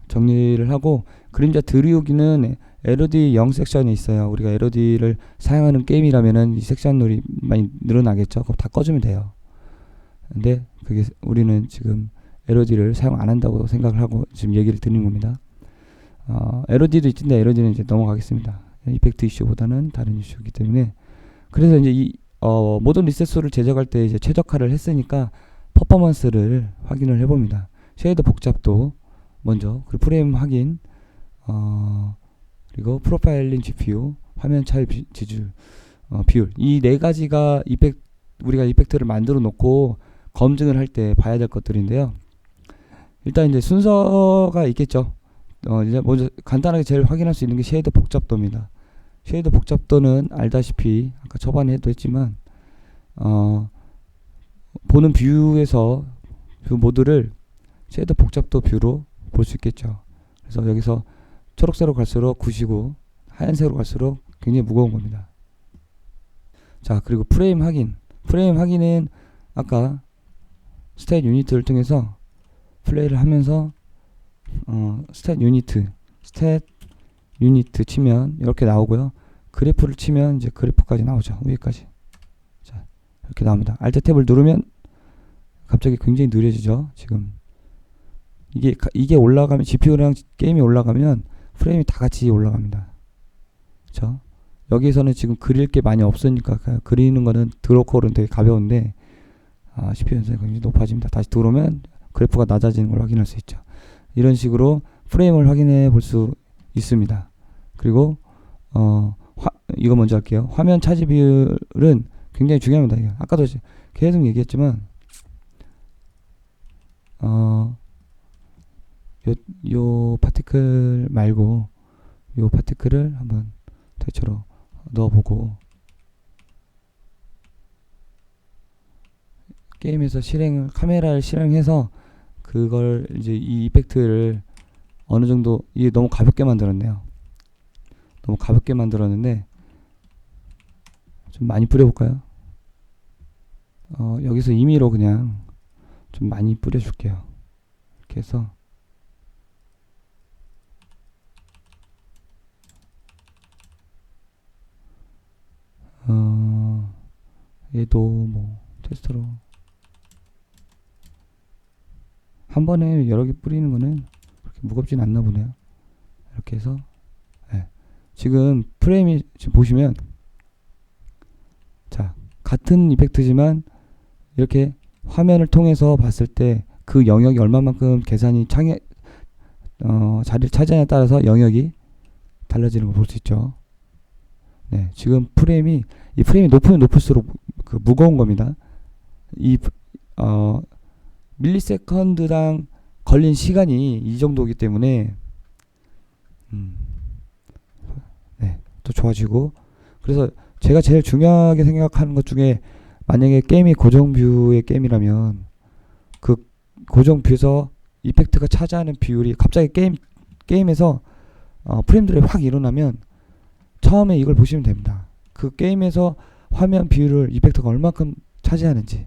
정리를 하고 그림자 들이오기는 LOD 0 섹션이 있어요. 우리가 LOD를 사용하는 게임이라면은 이 섹션들이 많이 늘어나겠죠. 그럼 다 꺼주면 돼요. 근데 그게 우리는 지금 LOD를 사용 안 한다고 생각을 하고 지금 얘기를 드리는 겁니다. LOD도 있는데 LOD는 이제 넘어가겠습니다. 이펙트 이슈보다는 다른 이슈이기 때문에. 그래서 이제 이 모든 리셋소를 제작할 때 이제 최적화를 했으니까 퍼포먼스를 확인을 해봅니다. 쉐이더 복잡도 먼저, 그리고 프레임 확인, 그리고 프로파일링 GPU, 화면 차이 지출, 비율. 이 네 가지가 우리가 이펙트를 만들어 놓고 검증을 할 때 봐야 될 것들인데요. 일단 이제 순서가 있겠죠. 이제 먼저 간단하게 제일 확인할 수 있는 게 쉐이더 복잡도입니다. 쉐이더 복잡도는 알다시피 아까 초반에도 했지만 보는 뷰에서 뷰 모드를 쉐이더 복잡도 뷰로 볼 수 있겠죠. 그래서 여기서 초록색으로 갈수록 굿이고 하얀색으로 갈수록 굉장히 무거운 겁니다. 자, 그리고 프레임 확인. 프레임 확인은 아까 스탯 유니트를 통해서 플레이를 하면서 스탯 유니트 치면 이렇게 나오고요. 그래프를 치면 이제 그래프까지 나오죠. 위에까지. 자, 이렇게 나옵니다. Alt 탭을 누르면 갑자기 굉장히 느려지죠. 지금 이게 올라가면 GPU랑 게임이 올라가면 프레임이 다 같이 올라갑니다. 그렇죠? 여기서는 지금 그릴 게 많이 없으니까 그리는 거는 드로컬은 되게 가벼운데 CPU 연산이 굉장히 높아집니다. 다시 들어오면 그래프가 낮아지는 걸 확인할 수 있죠. 이런 식으로 프레임을 확인해 볼 수 있습니다. 그리고 이거 먼저 할게요. 화면 차지 비율은 굉장히 중요합니다. 이거. 아까도 계속 얘기했지만 요 파티클 말고 요 파티클을 한번 대체로 넣어보고 게임에서 카메라를 실행해서 그걸 이제 이 이펙트를 어느 정도 이게 너무 가볍게 만들었네요. 너무 가볍게 만들었는데 좀 많이 뿌려볼까요? 여기서 임의로 그냥 좀 많이 뿌려줄게요. 이렇게 해서 얘도 뭐 테스트로 한 번에 여러 개 뿌리는 거는 그렇게 무겁진 않나 보네요. 이렇게 해서 지금 프레임이 지금 보시면 자 같은 이펙트지만 이렇게 화면을 통해서 봤을 때 그 영역이 얼마만큼 계산이 자리를 차지하냐에 따라서 영역이 달라지는 걸 볼 수 있죠. 네, 지금 이 프레임이 높으면 높을수록 그 무거운 겁니다. 밀리세컨드당 걸린 시간이 이 정도이기 때문에 네, 또 좋아지고. 그래서 제가 제일 중요하게 생각하는 것 중에 만약에 게임이 고정 뷰의 게임이라면 그 고정 뷰에서 이펙트가 차지하는 비율이 갑자기 게임에서 프레임들이 확 일어나면 처음에 이걸 보시면 됩니다. 그 게임에서 화면 비율을 이펙트가 얼마큼 차지하는지,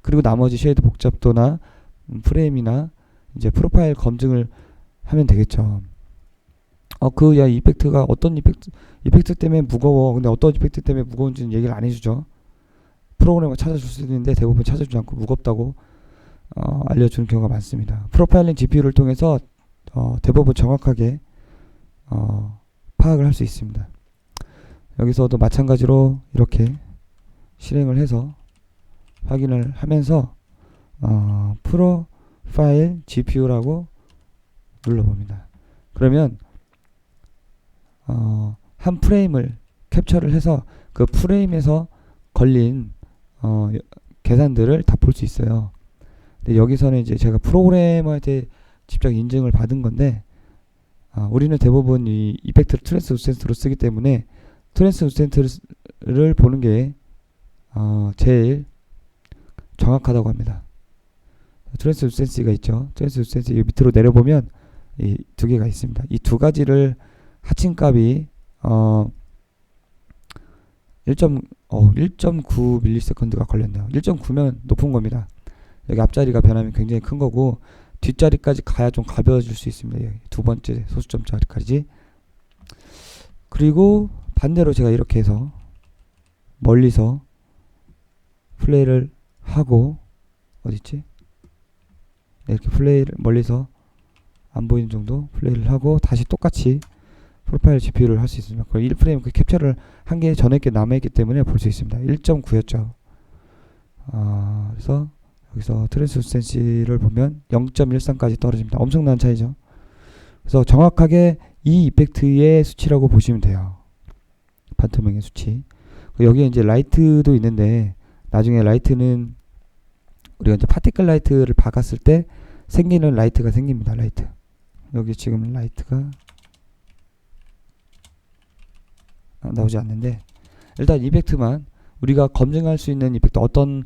그리고 나머지 쉐이드 복잡도나 프레임이나 이제 프로파일 검증을 하면 되겠죠. 이펙트가 어떤 이펙트 때문에 무거워. 근데 어떤 이펙트 때문에 무거운지는 얘기를 안 해주죠. 프로그래머가 찾아줄 수 있는데 대부분 찾아주지 않고 무겁다고 알려주는 경우가 많습니다. 프로파일링 GPU를 통해서 대부분 정확하게 파악을 할 수 있습니다. 여기서도 마찬가지로 이렇게 실행을 해서 확인을 하면서 프로파일 GPU라고 눌러봅니다. 그러면 한 프레임을 캡처를 해서 그 프레임에서 걸린 계산들을 다 볼 수 있어요. 근데 여기서는 이제 제가 프로그래머한테 직접 인증을 받은 건데 우리는 대부분 이 이펙트 트랜스루센트로 쓰기 때문에 트랜스루센트를 보는 게 제일 정확하다고 합니다. 트랜스루센시가 있죠. 트랜스루센시 밑으로 내려보면 이 두 개가 있습니다. 이 두 가지를 합친 값이 1.9ms가 걸렸네요. 1.9면 높은 겁니다. 여기 앞자리가 변하면 굉장히 큰 거고 뒷자리까지 가야 좀 가벼워질 수 있습니다. 여기 두 번째 소수점 자리까지. 그리고 반대로 제가 이렇게 해서 멀리서 플레이를 하고 어딨지? 네, 이렇게 플레이를 멀리서 안 보이는 정도 플레이를 하고 다시 똑같이 프로파일 GPU를 할 수 있습니다. 그럼 1프레임 그 캡처를 한 개 전에 게 남아있기 때문에 볼 수 있습니다. 1.9였죠. 그래서 여기서 트랜스루센시를 보면 0.13까지 떨어집니다. 엄청난 차이죠. 그래서 정확하게 이 이펙트의 수치라고 보시면 돼요. 반투명의 수치. 여기에 이제 라이트도 있는데 나중에 라이트는 우리가 이제 파티클 라이트를 박았을 때 생기는 라이트가 생깁니다. 라이트. 여기 지금 라이트가 나오지 않는데 일단 이펙트만 우리가 검증할 수 있는 이펙트 어떤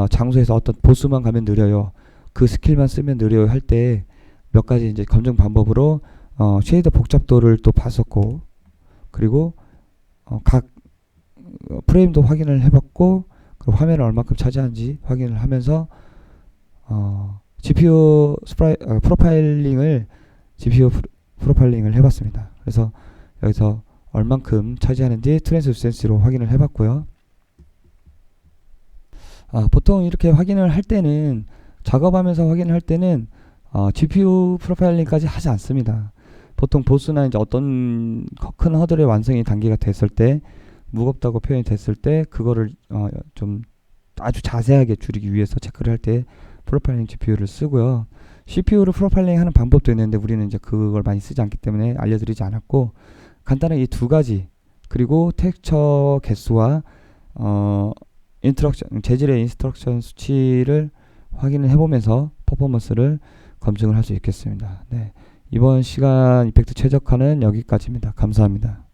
장소에서 어떤 보스만 가면 느려요. 그 스킬만 쓰면 느려요 할 때 몇 가지 이제 검증 방법으로 쉐이더 복잡도를 또 봤었고 그리고 각 프레임도 확인을 해봤고 그 화면을 얼마큼 차지하는지 확인을 하면서 GPU GPU 프로파일링을 해봤습니다. 그래서 여기서 얼만큼 차지하는지 트랜스루센시로 확인을 해봤고요. 보통 이렇게 확인을 할 때는 작업하면서 확인을 할 때는 GPU 프로파일링까지 하지 않습니다. 보통 보스나 이제 어떤 큰 허들의 완성이 단계가 됐을 때 무겁다고 표현이 됐을 때 그거를 좀 아주 자세하게 줄이기 위해서 체크를 할 때 프로파일링 GPU를 쓰고요. CPU를 프로파일링 하는 방법도 있는데 우리는 이제 그걸 많이 쓰지 않기 때문에 알려드리지 않았고 간단하게 이 두 가지 그리고 텍스처 개수와 재질의 인스트럭션 수치를 확인을 해보면서 퍼포먼스를 검증을 할 수 있겠습니다. 네, 이번 시간 이펙트 최적화는 여기까지입니다. 감사합니다.